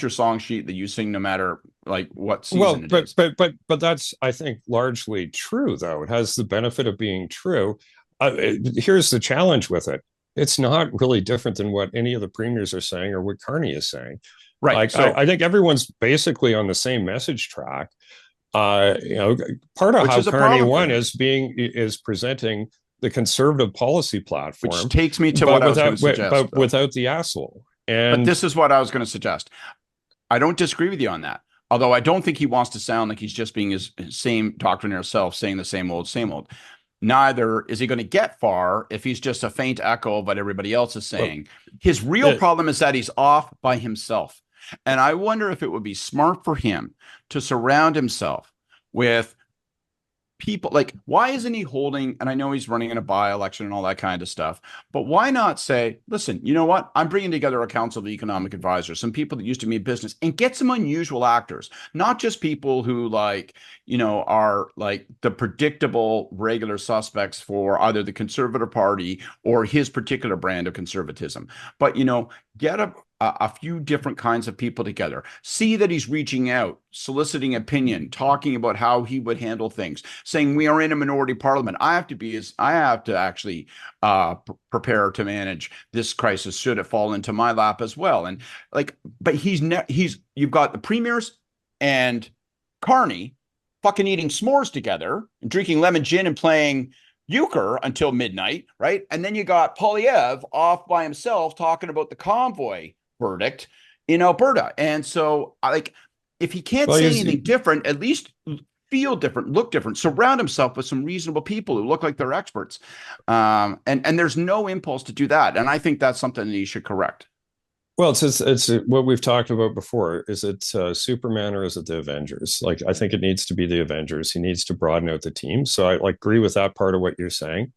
song sheet that you sing no matter like what season it is. But that's, I think, largely true, though. It has the benefit of being true. Here's the challenge with it. It's not really different than what any of the premiers are saying or what Carney is saying. Right. Like, so, I think everyone's basically on the same message track. Part of how Carney won is presenting the conservative policy platform, which takes me to what I was going to suggest, but without the asshole. But this is what I was going to suggest. I don't disagree with you on that. Although I don't think he wants to sound like he's just being his same doctrinaire self, saying the same old, same old. Neither is he going to get far if he's just a faint echo of what everybody else is saying. His real problem is that he's off by himself. And I wonder if it would be smart for him to surround himself with people. Like, why isn't he holding, and I know he's running in a by-election and all that kind of stuff, but why not say, listen, you know what? I'm bringing together a council of economic advisors, some people that used to be in business, and get some unusual actors, not just people who are like the predictable regular suspects for either the Conservative Party or his particular brand of conservatism, but, get a few different kinds of people together. See that he's reaching out, soliciting opinion, talking about how he would handle things, saying we are in a minority parliament. I have to actually prepare to manage this crisis should it fall into my lap as well. And but you've got the premiers and Carney fucking eating s'mores together and drinking lemon gin and playing euchre until midnight, right? And then you got Polievre off by himself talking about the convoy verdict in Alberta. And so, if he can't say anything different, at least feel different, look different, surround himself with some reasonable people who look like they're experts. And there's no impulse to do that. And I think that's something that he should correct. Well, it's what we've talked about before. Is it Superman or is it the Avengers? Like, I think it needs to be the Avengers. He needs to broaden out the team. So I agree with that part of what you're saying.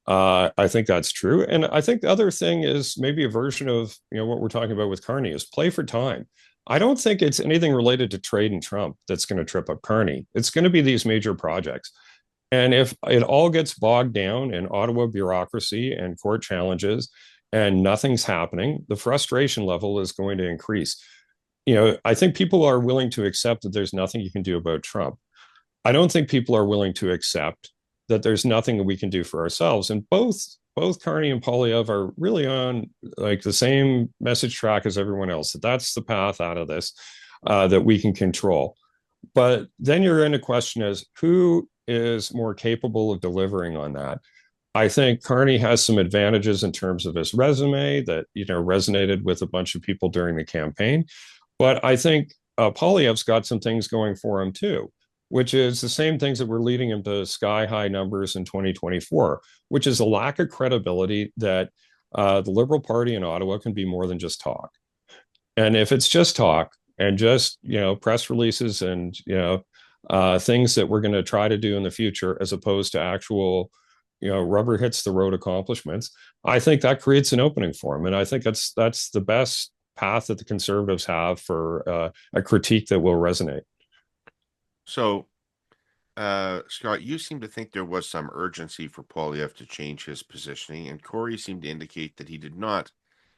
I think that's true. And I think the other thing is maybe a version of, what we're talking about with Carney is play for time. I don't think it's anything related to trade and Trump that's going to trip up Carney. It's going to be these major projects. And if it all gets bogged down in Ottawa bureaucracy and court challenges and nothing's happening, the frustration level is going to increase. I think people are willing to accept that there's nothing you can do about Trump. I don't think people are willing to accept that there's nothing that we can do for ourselves. And both Carney and Polievre are really on like the same message track as everyone else. That's the path out of this that we can control. But then you're in a question as who is more capable of delivering on that? I think Carney has some advantages in terms of his resume that, resonated with a bunch of people during the campaign. But I think Polievre's got some things going for him too, which is the same things that were leading him to sky-high numbers in 2024, which is a lack of credibility that the Liberal Party in Ottawa can be more than just talk. And if it's just talk and just, press releases and, things that we're going to try to do in the future, as opposed to actual, rubber hits the road accomplishments, I think that creates an opening for him. And I think that's the best path that the Conservatives have for a critique that will resonate. So, Scott, you seem to think there was some urgency for Poilievre to change his positioning, and Kory seemed to indicate that he did not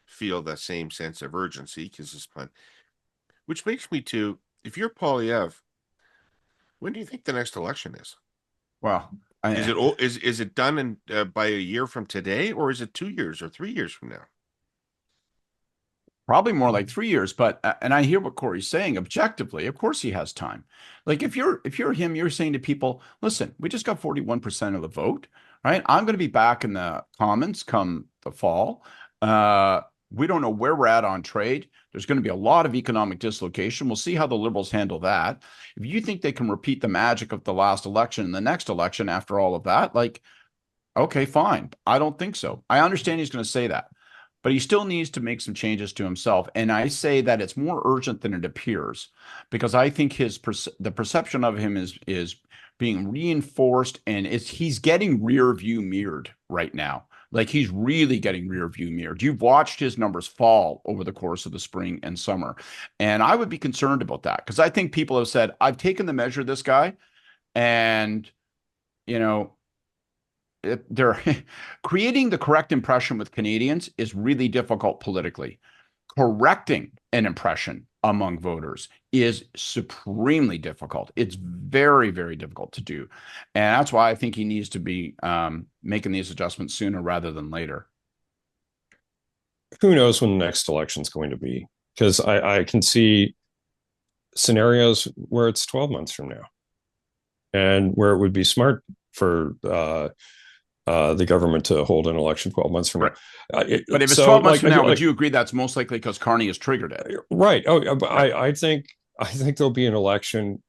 feel that same sense of urgency because his plan. Which makes me to, if you're Poilievre, when do you think the next election is? Well, is it done in by a year from today, or is it 2 years or 3 years from now? Probably more like 3 years, but and I hear what Kory's saying. Objectively, of course he has time. Like if you're him, you're saying to people, listen, we just got 41% of the vote, right? I'm going to be back in the Commons come the fall. We don't know where we're at on trade. There's going to be a lot of economic dislocation. We'll see how the Liberals handle that. If you think they can repeat the magic of the last election and the next election after all of that, like, okay, fine. I don't think so. I understand he's going to say that, but he still needs to make some changes to himself. And I say that it's more urgent than it appears, because I think the perception of him is being reinforced, and he's getting rear view mirrored right now. Like he's really getting rear view mirrored. You've watched his numbers fall over the course of the spring and summer. And I would be concerned about that, because I think people have said, I've taken the measure of this guy, and, they're creating the correct impression with Canadians is really difficult politically. Correcting an impression among voters is supremely difficult. It's very, very difficult to do. And that's why I think he needs to be making these adjustments sooner rather than later. Who knows when the next election is going to be? Because I can see scenarios where it's 12 months from now, and where it would be smart for the government to hold an election 12 months from now. But if it's 12 months from now, would you agree that's most likely because Carney has triggered it? Right. Oh, I think there'll be an election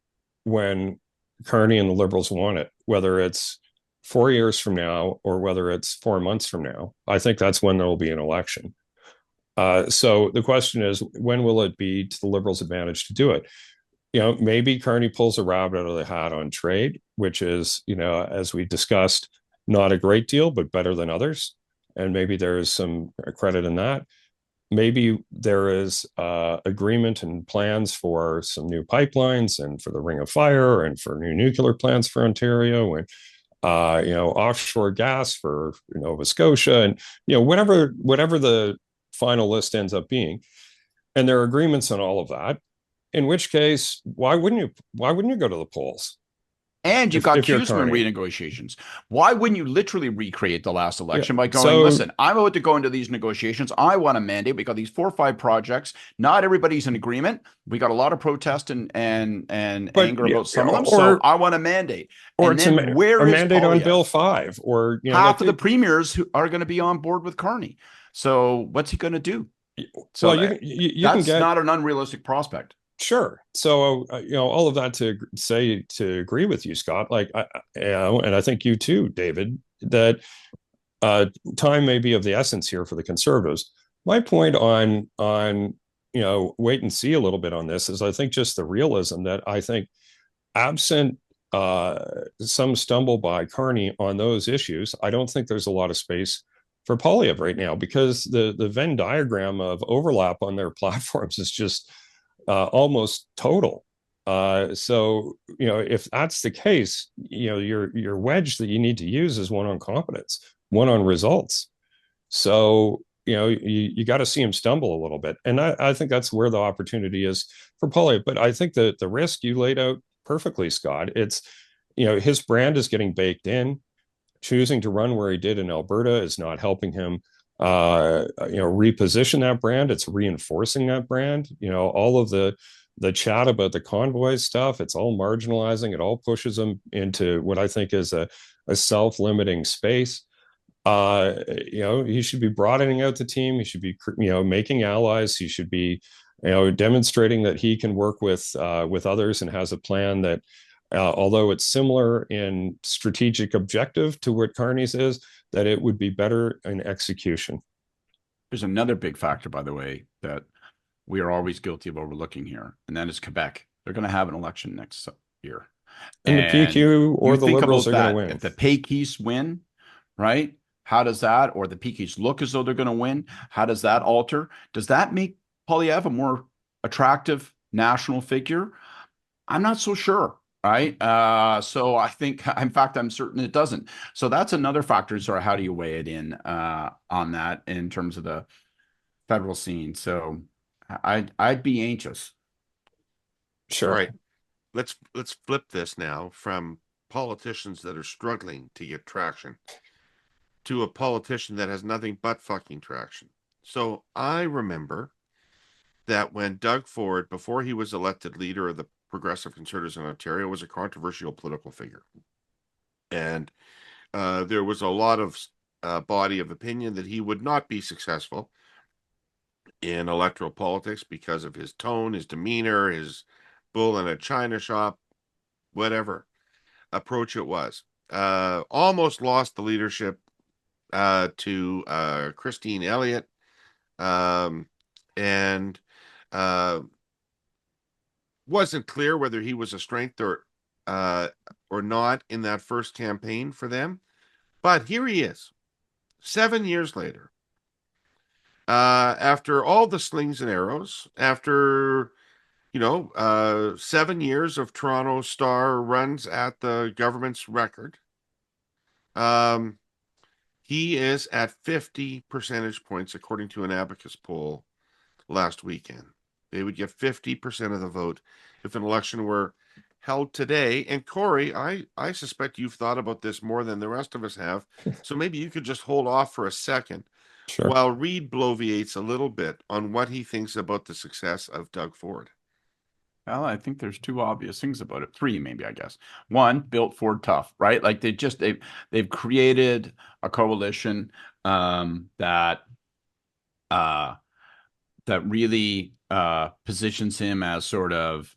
when Carney and the Liberals want it, whether it's 4 years from now or whether it's 4 months from now. I think that's when there will be an election. So the question is, when will it be to the Liberals' advantage to do it? Maybe Carney pulls a rabbit out of the hat on trade, which is, as we discussed, not a great deal, but better than others. And maybe there is some credit in that. Maybe there is agreement and plans for some new pipelines and for the Ring of Fire and for new nuclear plants for Ontario and, offshore gas for Nova Scotia and, whatever the final list ends up being. And there are agreements on all of that. In which case, why wouldn't you go to the polls? And you've got Cushman renegotiations. Why wouldn't you literally recreate the last election by going, listen, I'm about to go into these negotiations. I want a mandate. We got these 4 or 5 projects. Not everybody's in agreement. We got a lot of protest and anger about some of them. So I want a mandate. Or it's a mandate on Bill 5. Or half of the premiers who are going to be on board with Carney. So what's he going to do? So that's not an unrealistic prospect. Sure. So, all of that to agree with you, Scott, and I think you too, David, that time may be of the essence here for the Conservatives. My point on wait and see a little bit on this is I think just the realism that I think absent some stumble by Carney on those issues, I don't think there's a lot of space for Poilievre right now, because the Venn diagram of overlap on their platforms is just almost total. So, if that's the case, your wedge that you need to use is one on competence, one on results. So, you got to see him stumble a little bit. And I think that's where the opportunity is for Poilievre. But I think that the risk you laid out perfectly, Scott, it's, his brand is getting baked in. Choosing to run where he did in Alberta is not helping him reposition that brand. It's reinforcing that brand. All of the chat about the convoy stuff, it's all marginalizing. It all pushes them into what I think is a self-limiting space. He should be broadening out the team. He should be, making allies. He should be, demonstrating that he can work with others and has a plan that, although it's similar in strategic objective to what Carney's is, that it would be better in execution. There's another big factor, by the way, that we are always guilty of overlooking here, and that is Quebec. They're going to have an election next year. And the And PQ or you the think Liberals about are going to that. win. If the PQs win, right? How does that, or the PQs look as though they're going to win? How does that alter? Does that make Polievre a more attractive national figure? I'm not so sure. Right. So I think, in fact, I'm certain it doesn't. So that's another factor. Sort of how do you weigh it in on that in terms of the federal scene? So I'd be anxious. All Sure. right. Let's flip this now from politicians that are struggling to get traction to a politician that has nothing but fucking traction. So I remember that when Doug Ford, before he was elected leader of the Progressive Conservatives in Ontario, was a controversial political figure. And there was a lot of body of opinion that he would not be successful in electoral politics because of his tone, his demeanor, his bull in a china shop, whatever approach it was. Almost lost the leadership to Christine Elliott, and uh, wasn't clear whether he was a strength or not in that first campaign for them. But here he is, 7 years later. After all the slings and arrows, after 7 years of Toronto Star runs at the government's record, um, he is at 50 percentage points, according to an Abacus poll last weekend. They would get 50% of the vote if an election were held today. And Kory, I suspect you've thought about this more than the rest of us have. So maybe you could just hold off for a second Sure. while Reid bloviates a little bit on what he thinks about the success of Doug Ford. Well, I think there's two obvious things about it. Three, maybe, I guess. One, built Ford tough, right? Like they've created a coalition that that really positions him as sort of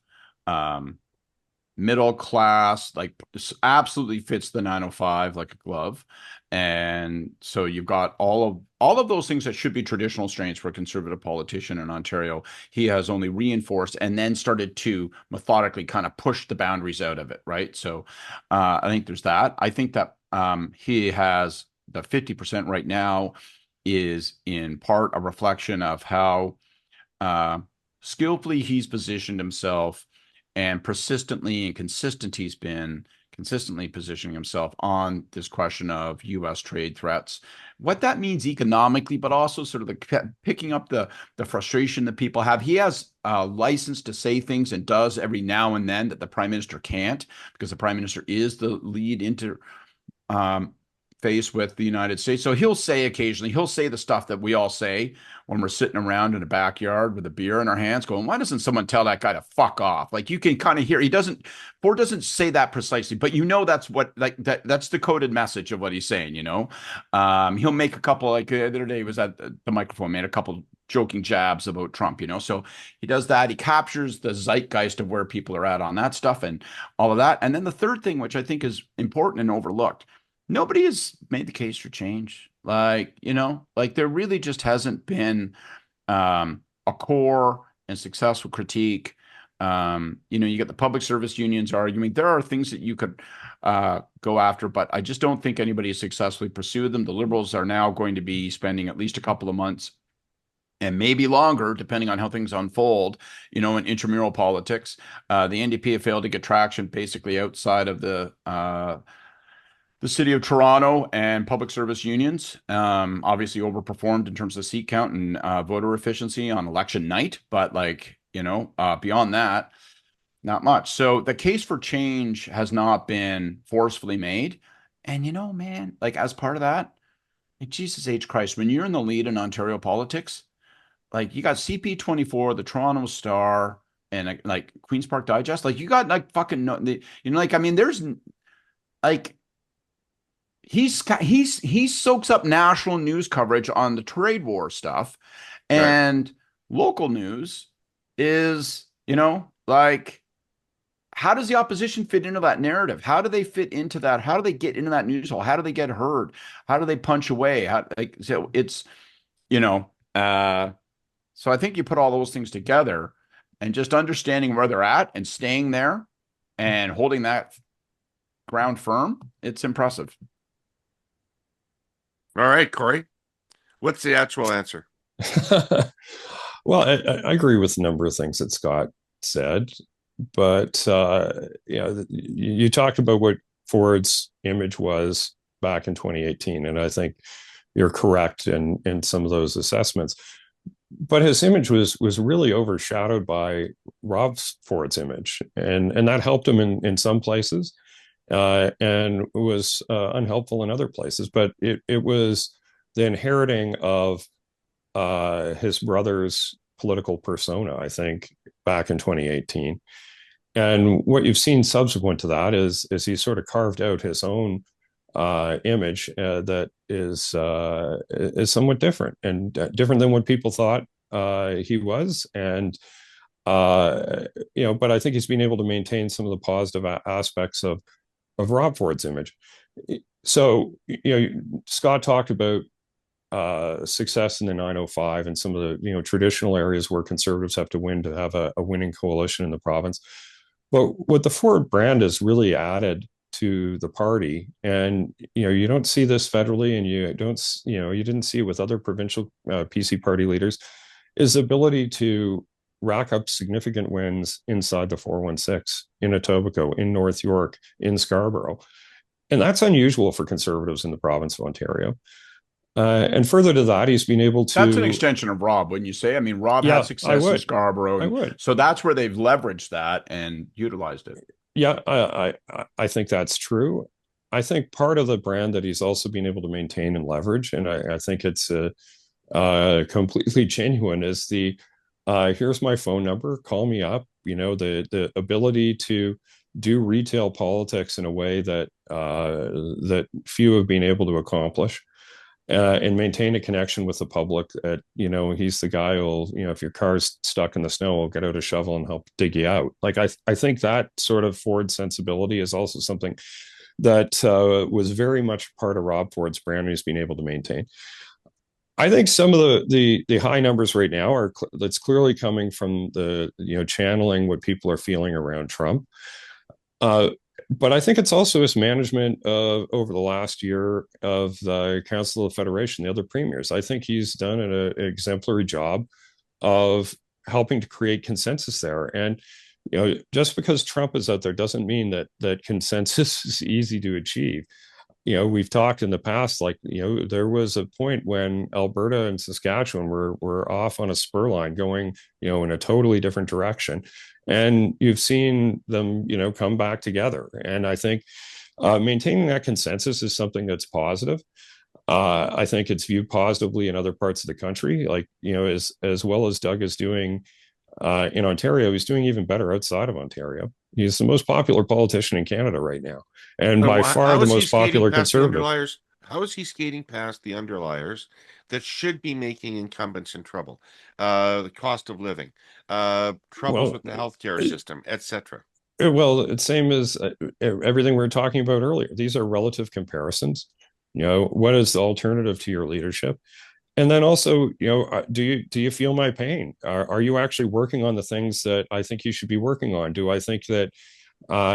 middle class, like absolutely fits the 905 like a glove. And so you've got all of those things that should be traditional strengths for a conservative politician in Ontario. He has only reinforced and then started to methodically kind of push the boundaries out of it, right? So I think there's that. I think that he has the 50% right now is in part a reflection of how skillfully he's positioned himself and persistently and consistent he's been consistently positioning himself on this question of U.S. trade threats, what that means economically, but also sort of the picking up the frustration that people have. He has a license to say things and does every now and then that the prime minister can't, because the prime minister is the lead face with the United States. So he'll say the stuff that we all say when we're sitting around in a backyard with a beer in our hands going, why doesn't someone tell that guy to fuck off? Like you can kind of hear, Ford doesn't say that precisely, but that's what, like that's the coded message of what he's saying, he'll make a couple, like the other day he was at the microphone, made a couple joking jabs about Trump, so he does that. He captures the zeitgeist of where people are at on that stuff and all of that. And then the third thing, which I think is important and overlooked, nobody has made the case for change. Like there really just hasn't been a core and successful critique. You get the public service unions arguing. There are things that you could go after, but I just don't think anybody has successfully pursued them. The Liberals are now going to be spending at least a couple of months and maybe longer, depending on how things unfold, in intramural politics. The NDP have failed to get traction basically outside of the city of Toronto and public service unions. Obviously overperformed in terms of seat count and voter efficiency on election night, but beyond that, not much. So the case for change has not been forcefully made. And man, like as part of that, like Jesus H. Christ, when you're in the lead in Ontario politics, like you got CP24, the Toronto Star, and like Queen's Park Digest, like you got like fucking there's like he soaks up national news coverage on the trade war stuff, and local news is like, how does the opposition fit into that narrative? How do they fit into that? How do they get into that news hole? How do they get heard? How do they punch away? So it's so I think you put all those things together and just understanding where they're at and staying there and holding that ground firm, it's impressive. All right, Kory, what's the actual answer? Well, I agree with a number of things that Scott said, but you talked about what Ford's image was back in 2018, and I think you're correct in some of those assessments. But his image was really overshadowed by Rob Ford's image, and that helped him in some places, and was unhelpful in other places. But it was the inheriting of his brother's political persona, I think, back in 2018. And what you've seen subsequent to that is he sort of carved out his own image that is somewhat different and different than what people thought he was. And but I think he's been able to maintain some of the positive aspects of Rob Ford's image. So Scott talked about success in the 905 and some of the traditional areas where conservatives have to win to have a winning coalition in the province. But what the Ford brand has really added to the party, and you don't see this federally, and you didn't see it with other provincial PC party leaders, is the ability to rack up significant wins inside the 416, in Etobicoke, in North York, in Scarborough. And that's unusual for conservatives in the province of Ontario. And further to that, he's been able to... That's an extension of Rob, wouldn't you say? I mean, Rob had success in Scarborough. I would. So that's where they've leveraged that and utilized it. Yeah, I think that's true. I think part of the brand that he's also been able to maintain and leverage, and I think it's completely genuine, is the here's my phone number, call me up. The ability to do retail politics in a way that that few have been able to accomplish. And maintain a connection with the public. He's the guy who'll, if your car's stuck in the snow, will get out a shovel and help dig you out. Like I think that sort of Ford sensibility is also something that was very much part of Rob Ford's brand, and he's been able to maintain. I think some of the high numbers right now that's clearly coming from the channeling what people are feeling around Trump. But I think it's also his management over the last year of the Council of Federation, the other premiers. I think he's done an exemplary job of helping to create consensus there. And just because Trump is out there doesn't mean that consensus is easy to achieve. We've talked in the past, there was a point when Alberta and Saskatchewan were off on a spur line going, in a totally different direction. And you've seen them, come back together. And I think maintaining that consensus is something that's positive. I think it's viewed positively in other parts of the country, as well as Doug is doing in Ontario. He's doing even better outside of Ontario. He's the most popular politician in Canada right now, and by far the most popular conservative. How is he skating past the underliers that should be making incumbents in trouble? The cost of living, troubles with the healthcare system, etc. Well, it's same as everything we were talking about earlier. These are relative comparisons. What is the alternative to your leadership? And then also, do you feel my pain? Are you actually working on the things that I think you should be working on? Do I think that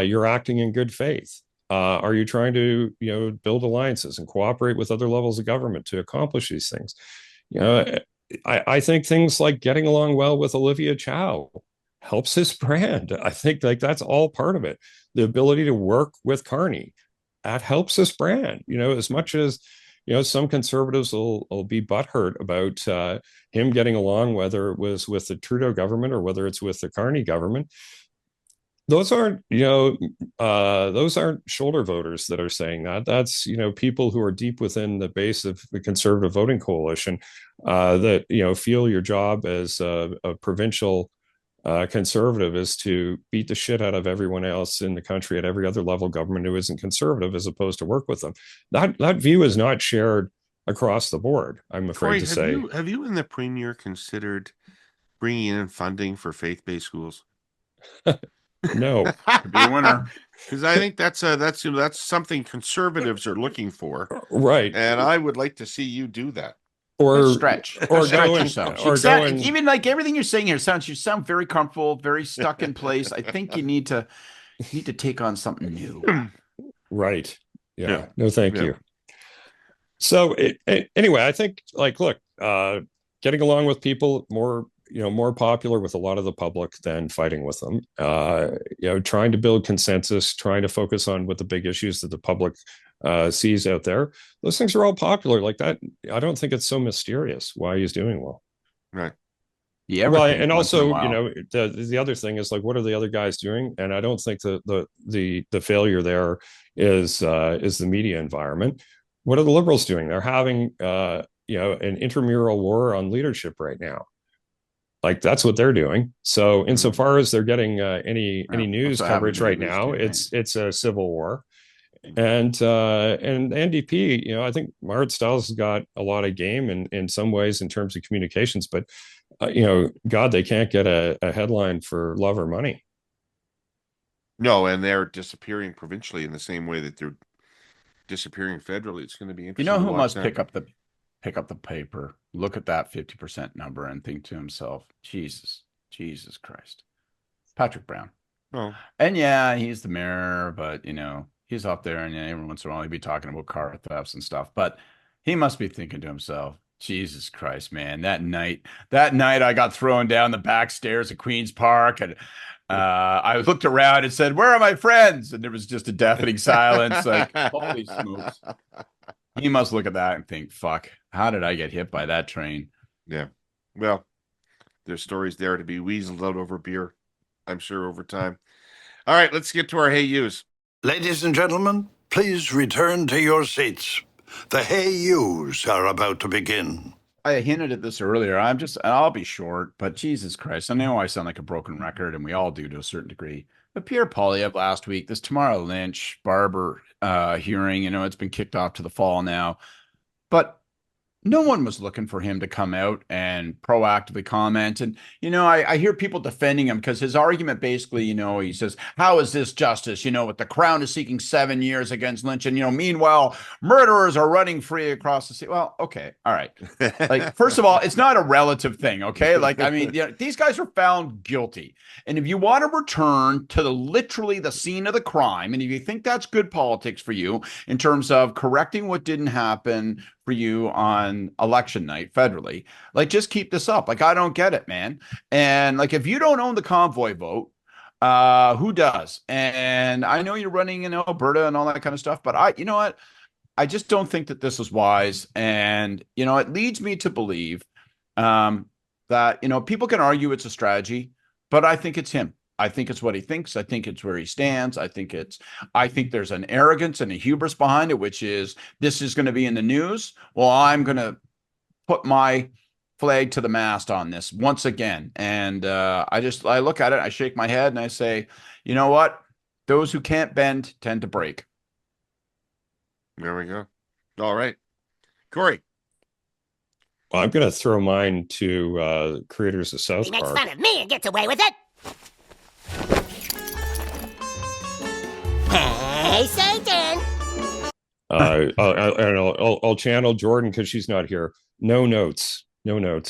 you're acting in good faith? Are you trying to, build alliances and cooperate with other levels of government to accomplish these things? I think things like getting along well with Olivia Chow helps his brand. I think that's all part of it. The ability to work with Carney, that helps his brand. As much as some conservatives will be butthurt about him getting along, whether it was with the Trudeau government or whether it's with the Carney government. Those aren't shoulder voters that are saying that. That's people who are deep within the base of the conservative voting coalition that feel your job as a provincial conservative is to beat the shit out of everyone else in the country at every other level of government who isn't conservative, as opposed to work with them. That view is not shared across the board, I'm afraid to say. Have you and the Premier considered bringing in funding for faith-based schools? No. Could be a winner. Because I think that's something conservatives are looking for, right? And I would like to see you do that. Or stretch, or stretch go yourself. Or even like everything you're saying here you sound very comfortable, very stuck in place. I think you need to You need to take on something new. Right. Yeah. Yeah. No, thank you. So anyway, I think like, look, getting along with people more popular with a lot of the public than fighting with them. Trying to build consensus, trying to focus on what the big issues that the public sees out there. Those things are all popular like that. I don't think it's so mysterious why he's doing well. Right. Yeah. Well, and also, the other thing is like, what are the other guys doing? And I don't think the failure there is the media environment. What are the liberals doing? They're having an intramural war on leadership right now. Like that's what they're doing. So insofar as they're getting any news coverage right now, it's a civil war. And NDP, I think Marit Stiles has got a lot of game in some ways in terms of communications, but God, they can't get a headline for love or money. No, and they're disappearing provincially in the same way that they're disappearing federally. It's going to be interesting. Who must pick up the paper, look at that 50% number, and think to himself, Jesus Christ, Patrick Brown. Oh, and yeah, he's the mayor, but he's up there, and every once in a while he'd be talking about car thefts and stuff. But he must be thinking to himself, Jesus Christ, man, that night I got thrown down the back stairs at Queen's Park, and I looked around and said, "Where are my friends?" And there was just a deafening silence. Like, holy smokes. He must look at that and think, fuck, how did I get hit by that train? Yeah. Well, there's stories there to be weaseled out over beer, I'm sure, over time. All right, let's get to our hayus. Ladies and gentlemen, please return to your seats. The hayus are about to begin. I hinted at this earlier. I'll be short, but Jesus Christ, I know I sound like a broken record, and we all do to a certain degree. But Pierre Polievre last week, this Tamara Lynch Barber hearing, it's been kicked off to the fall now. But no one was looking for him to come out and proactively comment. And, I hear people defending him because his argument basically, he says, how is this justice? With the Crown is seeking 7 years against Lynch. And, meanwhile, murderers are running free across the sea. Well, okay. All right. Like, first of all, it's not a relative thing. Okay. Like, I mean, these guys are found guilty. And if you want to return to literally the scene of the crime, and if you think that's good politics for you in terms of correcting what didn't happen for you on election night federally, like, just keep this up. Like, I don't get it, man. And like, if you don't own the convoy vote, who does? And I know you're running in Alberta and all that kind of stuff, but you know what? I just don't think that this is wise. And, it leads me to believe that, people can argue it's a strategy, but I think it's him. I think it's what he thinks. I think it's where he stands. I think there's an arrogance and a hubris behind it, which is, this is going to be in the news. Well, I'm going to put my flag to the mast on this once again. And I look at it, I shake my head, and I say, you know what? Those who can't bend tend to break. There we go. All right. Kory. Well, I'm going to throw mine to creators of South Park. He makes fun of me and gets away with it. Hey, Satan! I'll channel Jordan because she's not here. No notes. Everyone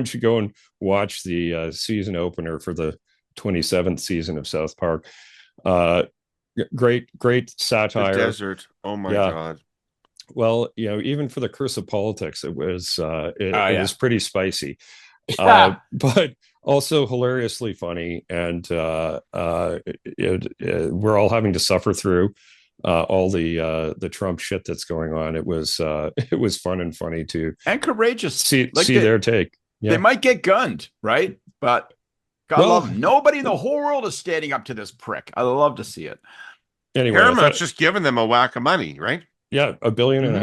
should go and watch the season opener for the 27th season of South Park. Great satire. The desert. Oh my God. Well, even for the curse of politics, it was it was pretty spicy, but also hilariously funny. And we're all having to suffer through all the Trump shit that's going on. It was fun and funny to and courageous. See their take. Yeah. They might get gunned, right? But God love them. Nobody in the whole world is standing up to this prick. I love to see it. Anyway, Paramount's just giving them a whack of money, right? Yeah, $1.5 billion.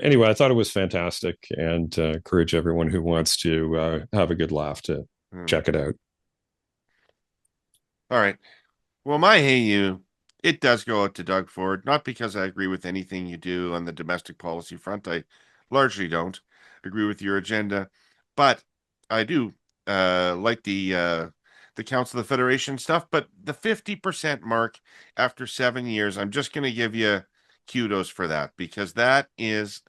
Anyway, I thought it was fantastic, and encourage everyone who wants to have a good laugh to check it out. All right. Well, my it does go out to Doug Ford, not because I agree with anything you do on the domestic policy front. I largely don't agree with your agenda, but I do like the Council of the Federation stuff. But the 50% mark after 7 years, I'm just going to give you kudos for that, because that is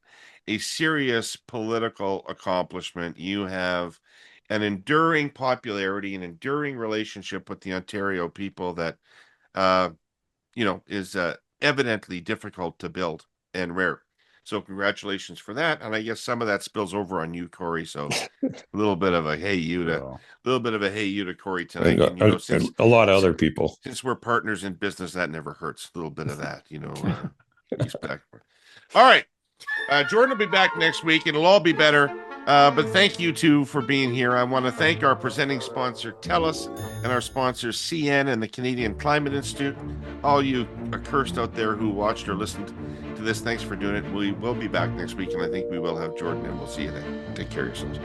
a serious political accomplishment. You have an enduring popularity, an enduring relationship with the Ontario people that, is evidently difficult to build and rare. So congratulations for that. And I guess some of that spills over on you, Kory. So a little bit of a hey you to Kory Teneycke. And, and a lot of other people. Since we're partners in business, that never hurts. A little bit of that, respect. All right. Jordan will be back next week, and it'll all be better. But thank you two for being here. I want to thank our presenting sponsor, TELUS, and our sponsors, CN and the Canadian Climate Institute. All you accursed out there who watched or listened to this, thanks for doing it. We will be back next week, and I think we will have Jordan, and we'll see you then. Take care of yourselves.